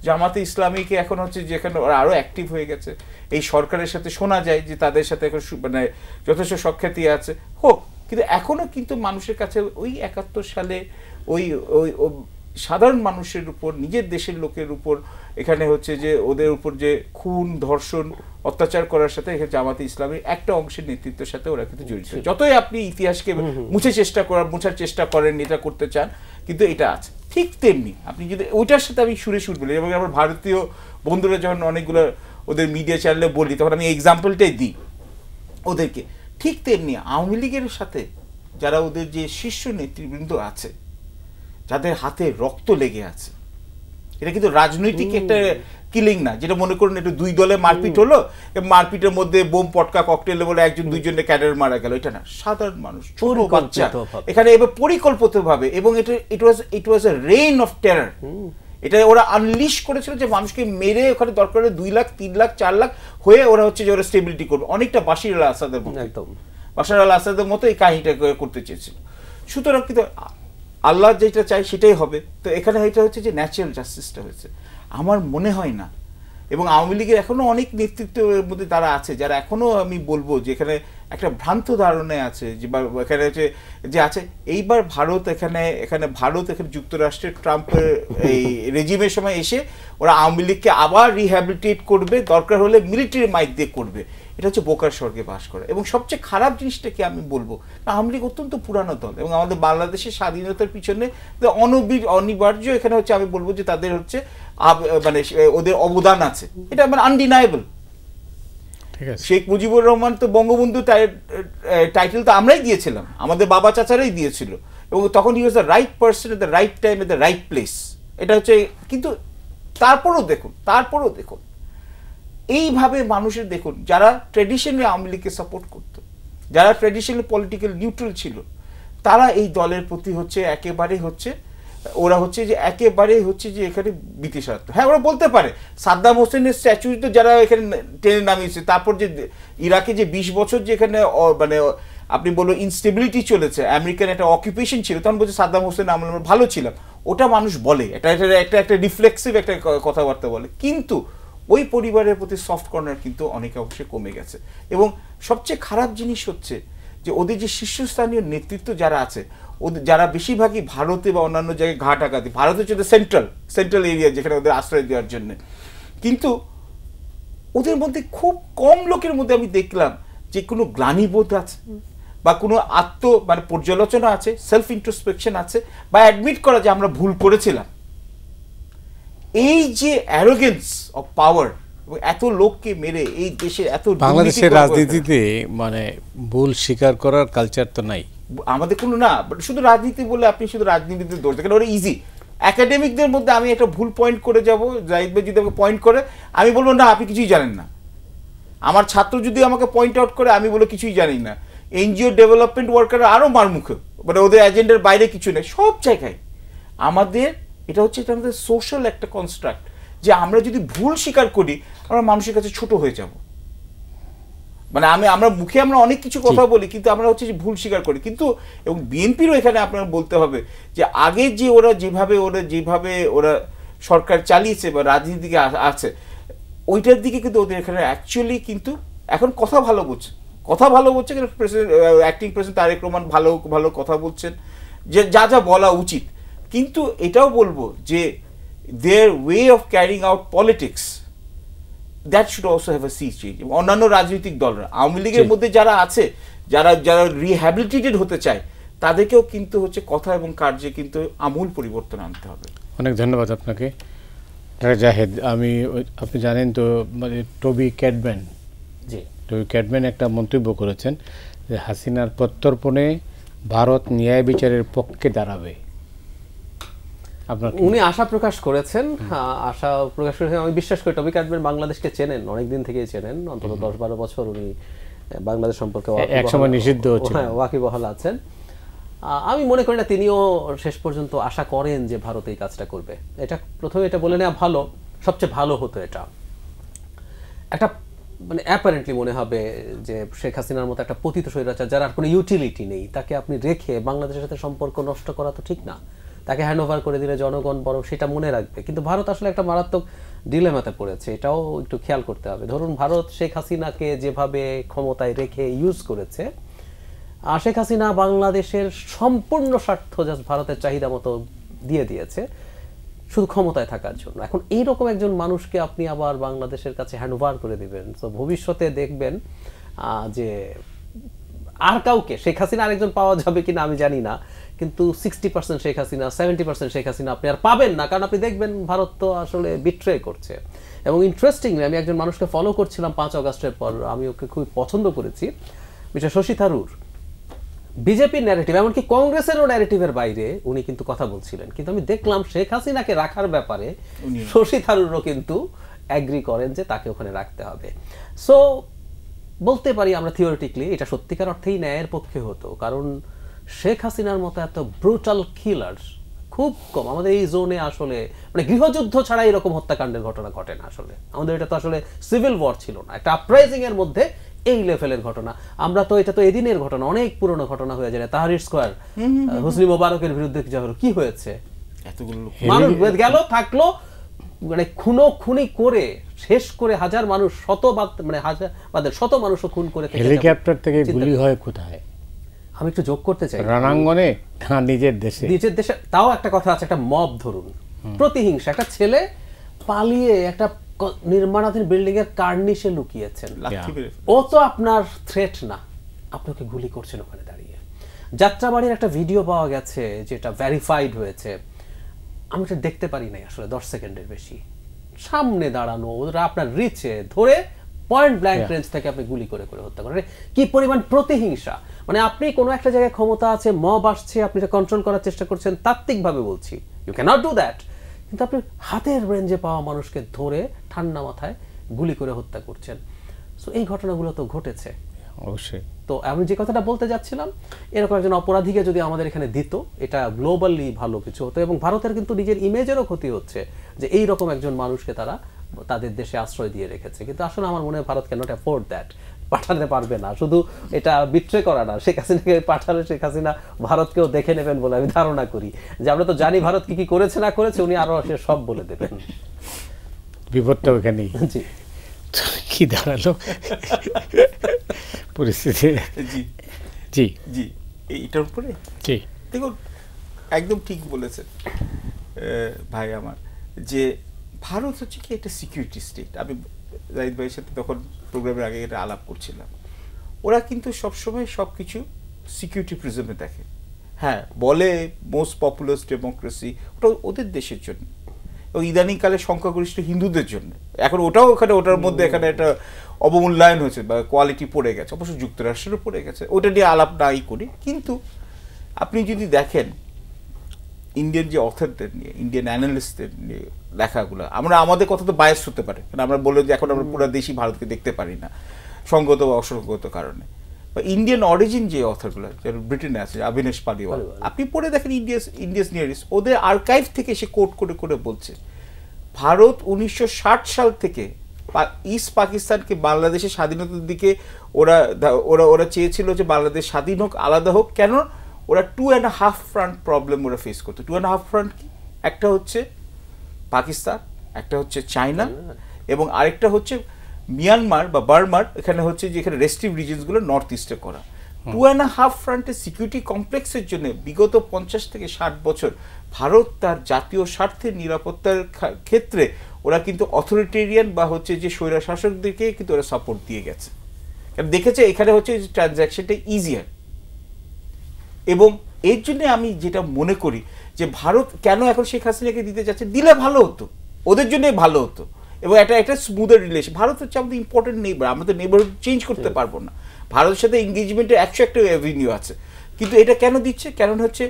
Speaker 3: জামাতে ইসলামীকে এখন হচ্ছে যেখানে ওরা আরো অ্যাক্টিভ হয়ে গেছে। এই সরকারের সাথে শোনা যায় যে তাদের সাথে এখন মানে যথেষ্ট সখ্যাতি আছে হোক, কিন্তু এখনো কিন্তু মানুষের কাছে ওই ৭১ সালে ওই সাধারণ মানুষের উপর, নিজের দেশের লোকের উপর এখানে হচ্ছে যে ওদের উপর যে খুন, ধর্ষণ, অত্যাচার করার সাথে জামাতে ইসলামীর একটা অংশের নেতৃত্বের সাথে ওরা কিন্তু জড়িত। যতই আপনি ইতিহাসকে মুছার চেষ্টা করেন, এটা করতে চান, কিন্তু এটা আছে। ঠিক তেমনি আপনি যদি ওইটার সাথে আমি সুরে সুর বলি, এবং আমার ভারতীয় বন্ধুরা যখন অনেকগুলো ওদের মিডিয়া চ্যানেলে বলি, তখন আমি এক্সাম্পলটাই দিই ওদেরকে। ঠিক তেমনি আওয়ামী লীগের সাথে যারা ওদের যে শীর্ষ নেতৃবৃন্দ আছে, যাদের হাতে রক্ত লেগে আছে, এটা কিন্তু রাজনৈতিক একটা কিলিং না, যেটা মনে করুন একটু দুই দলে মারপিট হলো, মারপিটের মধ্যে বোম, পটকা, ককটেল বলে একজন দুইজনের ক্যাডার মারা গেল, এটা না, সাধারণ মানুষ, ছোট বাচ্চা এখানে এবার পরিকল্পিতভাবে, এবং ইট ওয়াজ এ রেইন অফ টেরার। এটা ওরা আনলিশ করেছিল যে মানুষকে মেরে ওখানে দরকার 2 লাখ, 3 লাখ, 4 লাখ হয়ে ওরা হচ্ছে যে ওরা স্টেবিলিটি করবে, অনেকটা বাশার আল আসাদের মতো, বাশার আল আসাদের মতো এই কাহিনীটা করতে চেয়েছিল। সুতরাং কিন্তু আল্লাহ যেটা চাই সেটাই হবে। তো এখানে এটা হচ্ছে যে ন্যাচারাল জাস্টিসটা হয়েছে, আমার মনে হয় না। এবং আওয়ামী লীগের এখনো অনেক নেতৃত্বের মধ্যে তারা আছে যারা এখনো, আমি বলবো যে এখানে একটা ভ্রান্ত ধারণে আছে যে এখানে হচ্ছে যে আছে এইবার ভারত এখানে যুক্তরাষ্ট্রের ট্রাম্পের এই রেজিমের সময় এসে ওরা আওয়ামী লীগকে আবার রিহ্যাবিলিটেট করবে, দরকার হলে মিলিটারি মাইক দিয়ে করবে। এটা হচ্ছে বোকার স্বর্গে বাস করা। এবং সবচেয়ে খারাপ জিনিসটা কি আমি বলবো, আওয়ামী লীগ অত্যন্ত পুরানো দল, এবং আমাদের বাংলাদেশের স্বাধীনতার পিছনে অনিবার্য এখানে হচ্ছে আমি বলবো যে তাদের হচ্ছে মানে ওদের অবদান আছে, এটা মানে আনডিনায়েবল। শেখ মুজিবুর রহমান তো বঙ্গবন্ধু টাইটেল তো আমরাই দিয়েছিলাম, আমাদের বাবা চাচারাই দিয়েছিল, এবং তখন he was the right person at the right time at the right place. এটা হচ্ছে, কিন্তু তারপরও দেখুন এইভাবে মানুষের দেখুন যারা ট্র্যাডিশনালি আওয়ামী লীগকে সাপোর্ট করতো, যারা ট্র্যাডিশনালি পলিটিক্যাল নিউট্রাল ছিল, তারা এই দলের প্রতি হচ্ছে একেবারে হচ্ছে ওরা হচ্ছে যে একেবারে হচ্ছে যে এখানে বিতৃষ্ণার্ত। হ্যাঁ, ওরা বলতে পারে সাদ্দাম হোসেনের স্ট্যাচু তো যারা এখানে টেনে নামিয়েছে, তারপর যে ইরাকে যে 20 বছর যে এখানে মানে আপনি বললো ইনস্টেবিলিটি চলেছে, আমেরিকান একটা অকুপেশন ছিল, তখন বলছে সাদ্দাম হোসেন আমরা ভালো ছিলাম, ওটা মানুষ বলে, একটা রিফ্লেক্সিভ একটা কথাবার্তা বলে। কিন্তু ওই পরিবারের প্রতি সফট কর্নার কিন্তু অনেক অংশে কমে গেছে। এবং সবচেয়ে খারাপ জিনিস হচ্ছে যে ওদের যে শীর্ষস্থানীয় নেতৃত্ব যারা আছে, ওদের যারা বেশিরভাগই ভারতে বা অন্যান্য জায়গায় ঘাট আঘাতি, ভারত হচ্ছে সেন্ট্রাল এরিয়া যেখানে ওদের আশ্রয় দেওয়ার জন্য, কিন্তু ওদের মধ্যে খুব কম লোকের মধ্যে আমি দেখলাম যে কোনো গ্লানিবোধ আছে বা কোনো মানে পর্যালোচনা আছে, সেলফ ইন্ট্রোস্পেকশন আছে, বা অ্যাডমিট করা যে আমরা ভুল করেছিলাম। এই যে অ্যারোগেন্স অফ পাওয়ার, এত লোককে মেরে এই দেশের এত
Speaker 1: বাংলাদেশের রাজনীতিতে মানে ভুল স্বীকার করার কালচার তো নাই
Speaker 3: আমাদের কোনো না। শুধু রাজনীতি বলে আপনি শুধু রাজনীতিতে দৌড় দেখেন, ওরা ইজি। একাডেমিকদের মধ্যে আমি একটা ভুল পয়েন্ট করে যাব, জাহিদ ভাই যদি আমাকে পয়েন্ট করে, আমি বলবো না আপনি কিছুই জানেন না। আমার ছাত্র যদি আমাকে পয়েন্ট আউট করে, আমি বলবো কিছুই জানি না। এনজিও ডেভেলপমেন্ট ওয়ার্কার আরও মারমুখে, মানে ওদের এজেন্ডার বাইরে কিছু নেই। সব জায়গায় আমাদের এটা হচ্ছে, এটা আমাদের সোশ্যাল একটা কনস্ট্রাক্ট যে আমরা যদি ভুল স্বীকার করি, আমরা মানুষের কাছে ছোট হয়ে যাব। মানে আমরা মুখে আমরা অনেক কিছু কথা বলি, কিন্তু আমরা হচ্ছে যে ভুল স্বীকার করি। কিন্তু এবং বিএনপিরও এখানে আপনার বলতে হবে যে আগে যে ওরা যেভাবে ওরা সরকার চালিয়েছে বা রাজনীতিকে আছে, ওইটার দিকে কিন্তু ওদের এখানে অ্যাকচুয়ালি কিন্তু এখন কথা ভালো বলছে, অ্যাক্টিং প্রেসিডেন্ট তারেক রহমান ভালো কথা বলছেন, যে যা বলা উচিত। কিন্তু এটাও বলবো যে their way of carrying out politics, that should also have a sea change. অন্যান্য রাজনৈতিক দলরা, আওয়ামী লীগের মধ্যে যারা আছে, যারা রিহ্যাবিলিটেটেড হতে চায়, তাদেরকেও কিন্তু হচ্ছে কথা এবং কার্যে কিন্তু আমূল পরিবর্তন আনতে হবে।
Speaker 1: অনেক ধন্যবাদ আপনাকে ডাক্তার জাহেদ। আপনি জানেন তো মানে টবি ক্যাডম্যান একটা মন্তব্য করেছেন যে হাসিনার প্রত্যর্পণে ভারত ন্যায় বিচারের পক্ষে দাঁড়াবে।
Speaker 2: উনি আশা প্রকাশ করেছেন, আমি বিশ্বাস করি টবি ক্যাডম্যান বাংলাদেশকে চেনেন, অনেকদিন থেকেই চেনেন, অন্তত 10-12 বছর উনি বাংলাদেশ সম্পর্কে
Speaker 1: একসময় নিষিদ্ধ
Speaker 2: ওয়াকিবহাল আছেন। আমি মনে করি না তিনিও শেষ পর্যন্ত আশা করেন যে ভারত এই কাজটা করবে। এটা প্রথমে এটা বলে নেওয়া ভালো, সবচেয়ে ভালো হতো এটা একটা মানে অ্যাপারেন্টলি মনে হবে যে শেখ হাসিনার মতো একটা পতিত স্বৈরাচার যার আর কোনো ইউটিলিটি নেই, তাকে আপনি রেখে বাংলাদেশের সাথে সম্পর্ক নষ্ট করা তো ঠিক না। তাকে হ্যান্ড ওভার করে দিলে জনগণ বরং সেটা মনে রাখবে। কিন্তু ভারত আসলে একটা মারাত্মক ডিলেমাতে পড়েছে, এটাও একটু খেয়াল করতে হবে। ধরুন ভারত শেখ হাসিনাকে যেভাবে ক্ষমতায় রেখে ইউজ করেছে, শেখ হাসিনা বাংলাদেশের সম্পূর্ণ স্বার্থ জাস্ট ভারতের চাহিদা মতো দিয়ে দিয়েছে শুধু ক্ষমতায় থাকার জন্য। এখন এইরকম একজন মানুষকে আপনি আবার বাংলাদেশের কাছে হ্যান্ড ওভার করে দিবেন, তো ভবিষ্যতে দেখবেন যে আর কাউকে শেখ হাসিনা আরেকজন পাওয়া যাবে কিনা আমি জানি না, কিন্তু 60% শেখ হাসিনা 70% শেখ হাসিনা আপনি আর পাবেন না। কারণ আপনি দেখবেন ভারত তো আসলে বিট্রে করছে। এবং ইন্টারেস্টিংলি আমি একজন মানুষকে ফলো করছিলাম 5 আগস্টের পর, আমি ওকে খুব পছন্দ করেছি, মিস্টার শশী থারুর। বিজেপির ন্যারেটিভ এমনকি কংগ্রেসেরও ন্যারেটিভের বাইরে উনি কিন্তু কথা বলছিলেন, কিন্তু আমি দেখলাম শেখ হাসিনাকে রাখার ব্যাপারে শশী থারুরও কিন্তু অ্যাগ্রি করেন যে তাকে ওখানে রাখতে হবে। সো বলতে পারি আমরা থিওরিটিক্যালি এটা সত্যিকার অর্থেই ন্যায়ের পক্ষে হতো, কারণ শেখ হাসিনার মতো এত ব্রুটাল কিলার খুব কম আমাদের এই জোনে আসলে, মানে গৃহযুদ্ধ ছাড়া এরকম হত্যাকাণ্ডের ঘটনা ঘটে না আসলে। আমাদের এটা তো আসলে সিভিল ওয়ার ছিল না, একটা আপরাইজিং এর মধ্যে এই লেভেলের ঘটনা। আমরা তো এটা তো এদিনের ঘটনা, অনেক পুরনো ঘটনা হয়ে যায়। তাহরির স্কোয়ার, হোসনি মোবারকের বিরুদ্ধে কি হয়েছে, মানুষ গেল থাকলো, মানে খুনি করে শেষ করে হাজার মানুষ শত মানুষও খুন করে
Speaker 1: হেলিকপ্টার থেকে গুলি হয় কোথায়?
Speaker 2: আমি একটু যোগ করতে চাই,
Speaker 1: রণাঙ্গনে, নিজের দেশে।
Speaker 2: তাও একটা কথা আছে, একটা মব ধরুন প্রতিহিংসা, একটা ছেলে পালিয়ে একটা নির্মাণাধীন বিল্ডিং এর কার্নিশে লুকিয়েছেন, ও তো আপনার থ্রেট না, আপনাকে গুলি করছেন ওখানে দাঁড়িয়ে। যাত্রাবাড়ির একটা ভিডিও পাওয়া গেছে যেটা ভেরিফাইড হয়েছে, আমি এটা দেখতে পারি নাই আসলে 10 সেকেন্ডের বেশি, সামনে দাঁড়ানো ওরা আপনার রিচে ধরে পয়েন্ট ব্ল্যাঙ্ক রেঞ্জ থেকে আপনি গুলি করে করে হত্যা করেন। কি পরিমাণ প্রতিহিংসা! মানে আপনি কোনো একটা জায়গায় ক্ষমতা আছে, মব আসছে, আপনি এটা কন্ট্রোল করার চেষ্টা করছেন, তাত্ত্বিকভাবে বলছি, ইউ ক্যানট ডু দ্যাট, কিন্তু আপনি হাতের রেঞ্জে পাওয়া মানুষকে ধরে ঠান্ডা মাথায় গুলি করে হত্যা করছেন। সো এই ঘটনাগুলো তো ঘটেছে
Speaker 1: অবশ্যই।
Speaker 2: তো আমি যে কথাটা বলতে যাচ্ছিলাম, এরকম একজন অপরাধীকে যদি আমাদের এখানে দিত, এটা গ্লোবালি ভালো কিছু হতো। এবং ভারতের কিন্তু নিজের ইমেজেরও ক্ষতি হচ্ছে যে এই রকম একজন মানুষকে তারা তাদের দেশে আশ্রয় দিয়ে রেখেছে। কিন্তু আসলে আমার মনে হয় ভারত ক্যানট অ্যাফোর্ড দ্যাট, পাঠাতে পারবে না। শুধু এটা বিট্রে করা না, শেখ হাসিনাকে পাঠালে শেখ হাসিনা ভারতকেও দেখে নেবেন বলে আমি ধারণা করি, যে আমরা তো জানি ভারত কি কি করেছে না করেছে, উনি আরো সব বলে দেবেন।
Speaker 1: বিপদটা ওখানেই।
Speaker 2: জি,
Speaker 1: কি দাঁড়ালো পরিস্থিতি?
Speaker 3: জি
Speaker 1: জি
Speaker 3: জি এইটার উপরে
Speaker 1: জি
Speaker 3: দেখুন, একদম ঠিক বলেছেন ভাই আমার, যে ভারত হচ্ছে কি একটা সিকিউরিটি স্টেট। আমি জাহিদ ভাইয়ের সাথে তখন প্রোগ্রামের আগে এটা আলাপ করছিলাম, ওরা কিন্তু সবসময় সব কিছু সিকিউরিটি প্রিজমে দেখে। হ্যাঁ, বলে মোস্ট পপুলার ডেমোক্রেসি, ওটা ওদের দেশের জন্য, এবং ইদানিংকালে সংখ্যাগরিষ্ঠ হিন্দুদের জন্য। এখন ওটাও ওটার মধ্যে এখানে একটা অবমূল্যায়ন হয়েছে বা কোয়ালিটি পড়ে গেছে, অবশ্য যুক্তরাষ্ট্রেরও পড়ে গেছে, ওটা নিয়ে আলাপ নাই করি। কিন্তু আপনি যদি দেখেন ইন্ডিয়ান যে অথরদের নিয়ে, ইন্ডিয়ান অ্যানালিস্টদের নিয়ে লেখাগুলো, আমরা আমাদের কথা তো বায়াস হতে পারে, কারণ আমরা বলে যে এখন আমরা পুরো দেশই ভারতকে দেখতে পারি না সঙ্গত বা অসঙ্গত কারণে। বা ইন্ডিয়ান অরিজিন যে অথরগুলো যারা ব্রিটেনে আছে, অবিনাশ পালিওয়াল, আপনি পড়ে দেখেন ইন্ডিয়াস নিয়ার ইস্ট, ওদের আর্কাইভ থেকে সে কোট করে করে বলছে ভারত 1960 সাল থেকে ইস্ট পাকিস্তানকে বাংলাদেশের স্বাধীনতার দিকে ওরা ওরা ওরা চেয়েছিল যে বাংলাদেশ স্বাধীন হোক, আলাদা হোক। কেন? ওরা 2.5 ফ্রন্ট প্রবলেম ওরা ফেস করতো। 2.5 ফ্রন্ট কি? একটা হচ্ছে পাকিস্তান, একটা হচ্ছে চায়না, এবং আরেকটা হচ্ছে মিয়ানমার বা বার্মার, এখানে হচ্ছে যে এখানে রেস্ট্রিভ রিজনসগুলো নর্থ ইস্টে করা। 2.5 ফ্রন্টের সিকিউরিটি কমপ্লেক্সের জন্য বিগত 50 থেকে 60 বছর ভারত তার জাতীয় স্বার্থের নিরাপত্তার ক্ষেত্রে ওরা কিন্তু অথরিটেরিয়ান বা হচ্ছে যে স্বৈরা শাসকদেরকে কিন্তু ওরা সাপোর্ট দিয়ে গেছে, কারণ দেখেছে এখানে হচ্ছে ট্রানজ্যাকশনটা ইজিয়ার। এবং এর জন্য আমি যেটা মনে করি যে ভারত কেন এখন শেখ হাসিনাকে দিতে চাচ্ছে, দিলে ভালো হতো, ওদের জন্যই ভালো হতো, এবং একটা স্মুদার রিলেশন। ভারত হচ্ছে আমাদের ইম্পর্টেন্ট নেইবার, আমরা তো নেইবারহুড চেঞ্জ করতে পারবো না, ভারতের সাথে এঙ্গেজমেন্টের 101টা অ্যাভিনিউ আছে। কিন্তু এটা কেন দিচ্ছে, কারণ হচ্ছে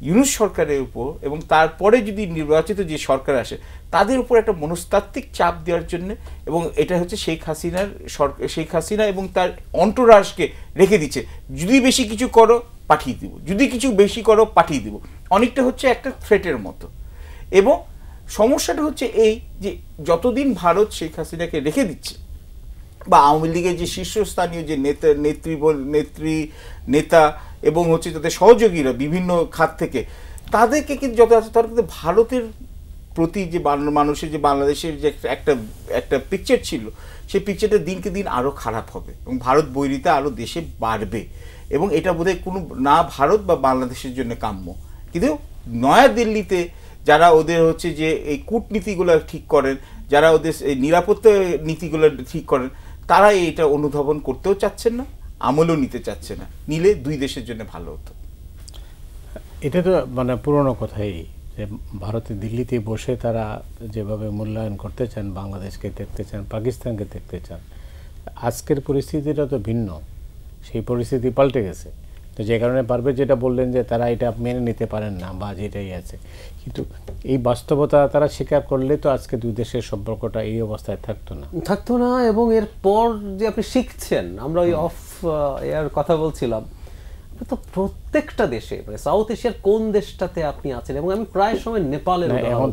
Speaker 3: ইউনূস সরকারের উপর এবং তারপরে যদি নির্বাচিত যে সরকার আসে তাদের উপর একটা মনস্তাত্ত্বিক চাপ দেওয়ার জন্য, এবং এটা হচ্ছে শেখ হাসিনা এবং তার অন্তরাজকে রেখে দিচ্ছে, যদি বেশি কিছু করো পাঠিয়ে দিব, যদি কিছু বেশি করো পাঠিয়ে দিব, অনেকটা হচ্ছে একটা থ্রেটের মতো। এবং সমস্যাটা হচ্ছে এই যে যতদিন ভারত শেখ হাসিনাকে রেখে দিচ্ছে, বা আওয়ামী লীগের যে শীর্ষস্থানীয় যে নেতা এবং হচ্ছে তাদের সহযোগীরা বিভিন্ন খাত থেকে, তাদেরকে কিন্তু যত আছে তার কিন্তু ভারতের প্রতি যে মানুষের যে বাংলাদেশের যে একটা পিকচার ছিল, সেই পিকচারটা দিনকে দিন আরও খারাপ হবে এবং ভারত বৈরিতা আরও দেশে বাড়বে। এবং এটা বোধহয় কোনো না ভারত বা বাংলাদেশের জন্য কাম্য। কিন্তু নয়াদিল্লিতে যারা ওদের হচ্ছে যে এই কূটনীতিগুলো ঠিক করেন, যারা ওদের এই নিরাপত্তা নীতিগুলো ঠিক করেন, তারা এটা অনুধাবন করতেও চাচ্ছেন না, আমলও নিতে চাচ্ছে না। নিলে দুই দেশের জন্য ভালো হতো।
Speaker 1: এটা তো মানে পুরনো কথাই, যে ভারতে দিল্লিতে বসে তারা যেভাবে মূল্যায়ন করতে চান, বাংলাদেশকে দেখতে চান, পাকিস্তানকে দেখতে চান। আজকের পরিস্থিতিটা তো ভিন্ন, সেই পরিস্থিতি পাল্টে গেছে। তো যে কারণে পারবে যেটা বললেন যে তারা এটা মেনে নিতে পারেন না বা যেটাই আছে, কিন্তু এই বাস্তবতা তারা স্বীকার করলে তো আজকে দুই দেশের সম্পর্কটা এই অবস্থায় থাকতো না।
Speaker 2: এবং এরপর যে আপনি শিখছেন, আমরা ওই অফ এয়ার কথা বলছিলাম, তো প্রত্যেকটা দেশে মানে সাউথ এশিয়ার কোন দেশটাতে আপনি আছেন, এবং আমি প্রায় সময় নেপালের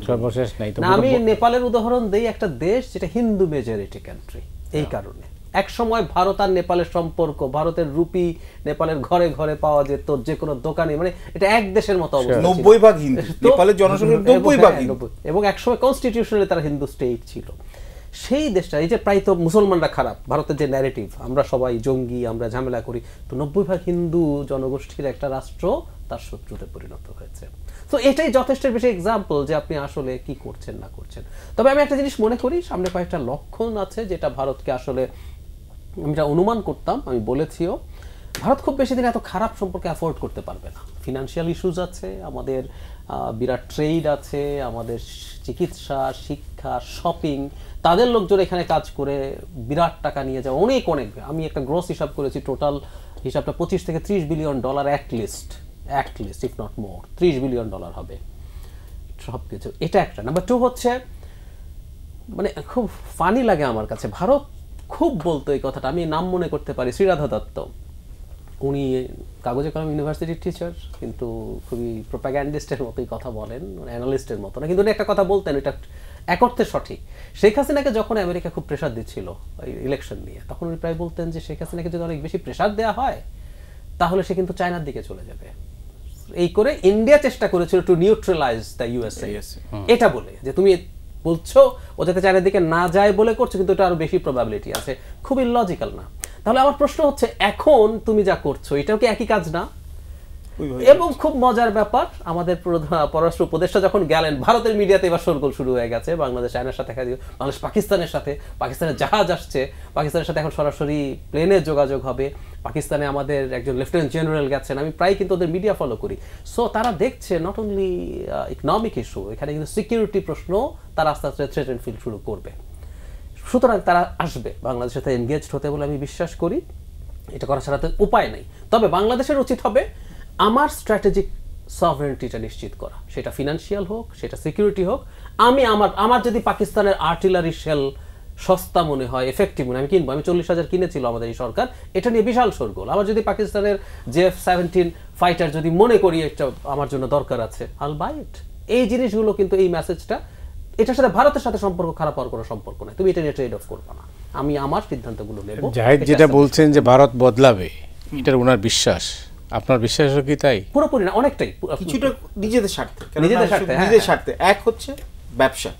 Speaker 1: সর্বশেষ নাই তো
Speaker 2: আমি নেপালের উদাহরণ দেই, একটা দেশ যেটা হিন্দু মেজরিটি কান্ট্রি। এই কারণে এক সময় ভারত আর নেপালের সম্পর্ক, ভারতের রুপি নেপালের ঘরে ঘরে পাওয়া যেত, যে কোনো দোকানে, মানে এটা এক দেশের মতো অবস্থা,
Speaker 3: 90% হিন্দু, নেপালের জনসংখ্যা 90%,
Speaker 2: এবং একসময় কনস্টিটিউশনালি তারা হিন্দু স্টেট ছিল। সেই দেশটা, এই যে প্রায় তো মুসলমানরা খারাপ, ভারতের যে ন্যারেটিভ আমরা সবাই জঙ্গি, আমরা ঝামেলা করি, তো 90% হিন্দু জনগোষ্ঠীর একটা রাষ্ট্র তার শত্রুতে পরিণত হয়েছে। তো এটাই যথেষ্ট বেশি এক্সাম্পল যে আপনি আসলে কি করছেন না করছেন। তবে আমি একটা জিনিস মনে করি, সামনে কয়েকটা লক্ষণ আছে যেটা ভারতকে আসলে, আমি এটা অনুমান করতাম, আমি বলেছিও, ভারত খুব বেশি দিন এত খারাপ সম্পর্কে অ্যাফোর্ড করতে পারবে না। ফিনান্সিয়াল ইস্যুজ আছে, আমাদের বিরাট ট্রেড আছে, আমাদের চিকিৎসা, শিক্ষা, শপিং, তাদের লোকজন এখানে কাজ করে বিরাট টাকা নিয়ে যায়, অনেক আমি একটা গ্রস হিসাব করেছি, টোটাল হিসাবটা $25 থেকে $30 billion at least if not more, $30 billion হবে সব কিছু। এটা একটা। নাম্বার 2 হচ্ছে, মানে খুব ফানি লাগে আমার কাছে, ভারত খুব বলতো এই কথাটা, আমি নাম মনে করতে পারি, শ্রীরাধা দত্ত, উনি কাগজে কলম ইউনিভার্সিটির টিচার, কিন্তু খুবই প্রোপাগ্যান্ডিস্টের মতোই কথা বলেন, অ্যানালিস্টের মতো না, কিন্তু উনি একটা কথা বলতেন, এটা এক অর্থে সঠিক। শেখ হাসিনাকে যখন আমেরিকা খুব প্রেশার দিচ্ছিল ইলেকশন নিয়ে, তখন উনি প্রায় বলতেন যে শেখ হাসিনাকে যদি অনেক বেশি প্রেশার দেওয়া হয় তাহলে সে কিন্তু চায়নার দিকে চলে যাবে। এই করে ইন্ডিয়া চেষ্টা করেছিল টু নিউট্রালাইজ দ্য ইউএসএ, এটা বলে যে তুমি বলছো ও যাতে চায়নার দিকে না যায় বলে করছো, কিন্তু এটা আরো বেশি প্রবাবিলিটি আছে। খুব ইলজিক্যাল না? তাহলে আমার প্রশ্ন হচ্ছে, এখন তুমি যা করছো এটাও কি একই কাজ না? এবং খুব মজার ব্যাপার, আমাদের পররাষ্ট্র উপদেষ্টা যখন গেলেন, ভারতের মিডিয়াতে এবার শোরগোল শুরু হয়ে গেছে, বাংলাদেশ চায়নার সাথে দেখা দিও, বাংলাদেশ পাকিস্তানের সাথে, পাকিস্তানের জাহাজ আসছে, পাকিস্তানের সাথে এখন সরাসরি প্লেনে যোগাযোগ হবে, পাকিস্তানে আমাদের একজন লেফটেন্যান্ট জেনারেল গেছেন, আমি প্রায় কিন্তু ওদের মিডিয়া ফলো করি। সো তারা দেখছে নট অনলি ইকোনমিক ইস্যু, এখানে কিন্তু সিকিউরিটি প্রশ্ন তারা আস্তে আস্তে থ্রেট এন্ড ফিল শুরু করবে। সুতরাং তারা আসবে বাংলাদেশের সাথে এনগেজড হতে বলে আমি বিশ্বাস করি, এটা করা ছাড়া তো উপায় নেই। তবে বাংলাদেশের উচিত হবে আমার স্ট্র্যাটেজিক সভারেন্টিটা নিশ্চিত করা, সেটা ফিনান্সিয়াল হোক, সেটা সিকিউরিটি হোক। আমি আমার যদি পাকিস্তানের আর্টিলারি শেল সস্তা মনে হয়, এফেক্টিভ মনে হয়, আমি কিনবো। আমি 40,000 কিনেছিল আমাদের এই সরকার, এটা নিয়ে বিশাল শোরগোল। আমার যদি পাকিস্তানের JF-17 ফাইটার যদি মনে করি এটা আমার জন্য দরকার আছে, আল বাই ইট। এই জিনিসগুলো কিন্তু, এই মেসেজটা, এটার সাথে ভারতের সাথে সম্পর্ক খারাপ হওয়ার কোনো সম্পর্ক নাই। তুমি এটা নিয়ে ট্রেড অফ করবে না, আমি আমার সিদ্ধান্তগুলো নেব।
Speaker 1: জাহিদ যেটা বলছেন যে ভারত বদলাবে, এটার ওনার বিশ্বাস, আপনার বিশ্বাসও কি তাই?
Speaker 2: পুরোপুরি না, অনেকটাই,
Speaker 3: কিছুটা নিজেদের স্বার্থে,
Speaker 2: নিজেদের
Speaker 3: স্বার্থে। এক হচ্ছে ব্যবসা,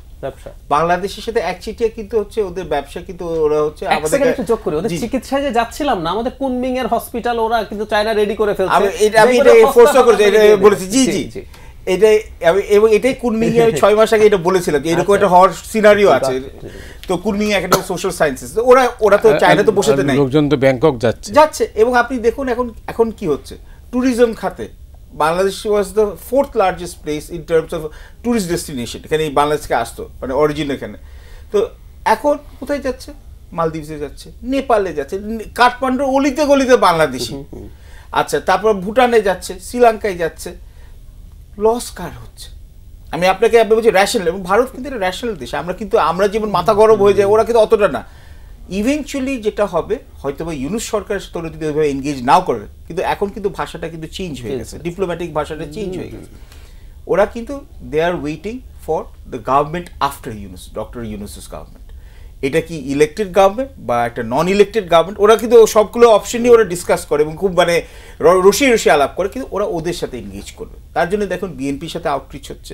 Speaker 3: বাংলাদেশের সাথে একচিটিয়া কিন্তু হচ্ছে ওদের ব্যবসা, কিন্তু ওরা হচ্ছে
Speaker 2: আমাদের একটু যোগ করে ওদের চিকিৎসায় যে যাচ্ছিলাম না, আমাদের কুনমিং এর হসপিটাল ওরা কিন্তু চায়না রেডি করে ফেলছে।
Speaker 3: আমি এটা ফোর্স করেছি, এটা বলেছি, জি এটাই, এবং এটাই কুনমিং এ 6 মাস আগে এটা বলেছিলাম যে এরকম একটা হওয়ার সিনারিও আছে। তো কুনমিং একটা সোশ্যাল সায়েন্সেস, ওরা তো চায়না তো বসেতে নাই,
Speaker 1: লোকজন তো ব্যাংকক যাচ্ছে।
Speaker 3: এবং আপনি দেখুন এখন কি হচ্ছে, ট্যুরিজম খাতে Bangladesh was the 4th largest place in terms of tourist destination, এখানে বাংলাদেশকে আসতো, মানে অরিজিন এখানে। তো এখন কোথায় যাচ্ছে? মালদ্বীপে যাচ্ছে, নেপালে যাচ্ছে, কাঠমান্ডুর অলিতে গলিতে বাংলাদেশি। আচ্ছা, তারপর ভুটানে যাচ্ছে, শ্রীলঙ্কায় যাচ্ছে। লস কার হচ্ছে? আমি আপনাকে বলছি রেশনাল, এবং ভারত কিন্তু একটা রেশনাল দেশ। আমরা যেমন মাথা গরম হয়ে যায়, ওরা কিন্তু অতটা না। ইভেনচুয়ালি যেটা হবে, হয়তো বা ইউনুস সরকারের সাথে ওরা যদি ওইভাবে এনগেজ নাও করে, কিন্তু এখন কিন্তু ভাষাটা কিন্তু চেঞ্জ হয়ে গেছে, ডিপ্লোম্যাটিক ভাষাটা চেঞ্জ হয়ে গেছে। ওরা কিন্তু they are waiting for the government after Yunus, doctor Yunus's government. এটা কি ইলেক্টেড গভর্নমেন্ট বা একটা নন ইলেক্টেড গভর্নমেন্ট, ওরা কিন্তু সবগুলো অপশন নিয়ে ওরা ডিসকাস করে এবং খুব মানে রসি আলাপ করে, কিন্তু ওরা ওদের সাথে এনগেজ করবে। তার জন্য দেখুন বিএনপির সাথে আউটরিচ হচ্ছে,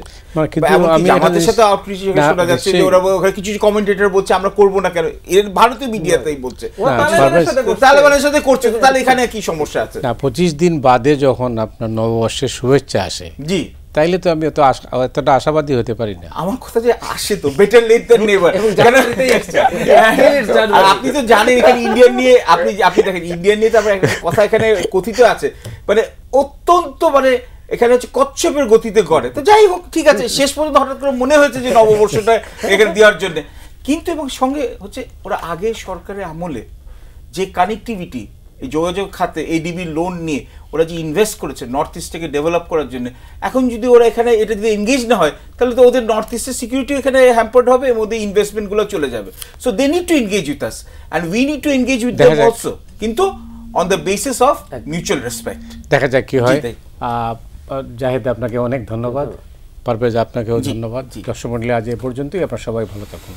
Speaker 3: জামাতের সাথে আউটরিচ শোনা যাচ্ছে যে ওরা কিছু কমেন্টেটর বলছে আমরা করবো না কেন, এর ভারতীয় মিডিয়াতেই বলছে তালেবানের সাথে করছে, তো তাহলে এখানে কি সমস্যা আছে?
Speaker 1: 25 দিন বাদে যখন আপনার নববর্ষের শুভেচ্ছা আসে,
Speaker 3: জি,
Speaker 1: তাইলে তো আমি এতটা আশাবাদী হতে পারি না।
Speaker 3: আমার কথা যে আসে তো বেটার লেট দ্যান নেভার। আপনি তো জানেন এখানে ইন্ডিয়ান নিয়ে, আপনি দেখেন ইন্ডিয়ান নিয়ে তারপর একটা কথা এখানে কথিত আছে, মানে অত্যন্ত মানে এখানে হচ্ছে কচ্ছপের গতিতে করে। তো যাই হোক, ঠিক আছে, শেষ পর্যন্ত হঠাৎ করে মনে হয়েছে যে নববর্ষটা এখানে দেওয়ার জন্য। কিন্তু এবং সঙ্গে হচ্ছে ওরা আগে সরকারের আমলে যে কানেক্টিভিটি, এই যোগাযোগ খাতে এডিবি লোন নিয়ে ওরা যে ইনভেস্ট করেছে নর্থ ইস্টকে ডেভেলপ করার জন্য, এখন যদি ওরা এখানে এটা যদি এনগেজ না হয়, তাহলে তো ওদের নর্থ ইস্টের সিকিউরিটি এখানে হ্যাম্পার্ড হবে এবং ওদের ইনভেস্টমেন্টগুলো চলে যাবে। So they need to engage with us and we need to engage with them also, কিন্তু on the basis of mutual respect.
Speaker 1: দেখা যাক কি হয়। জাহিদ, আপনাকে অনেক ধন্যবাদ। পারভেজ, আপনাকেও ধন্যবাদ। দর্শক মণ্ডলী, আজ এ পর্যন্তই। আপনারা সবাই ভালো থাকুন।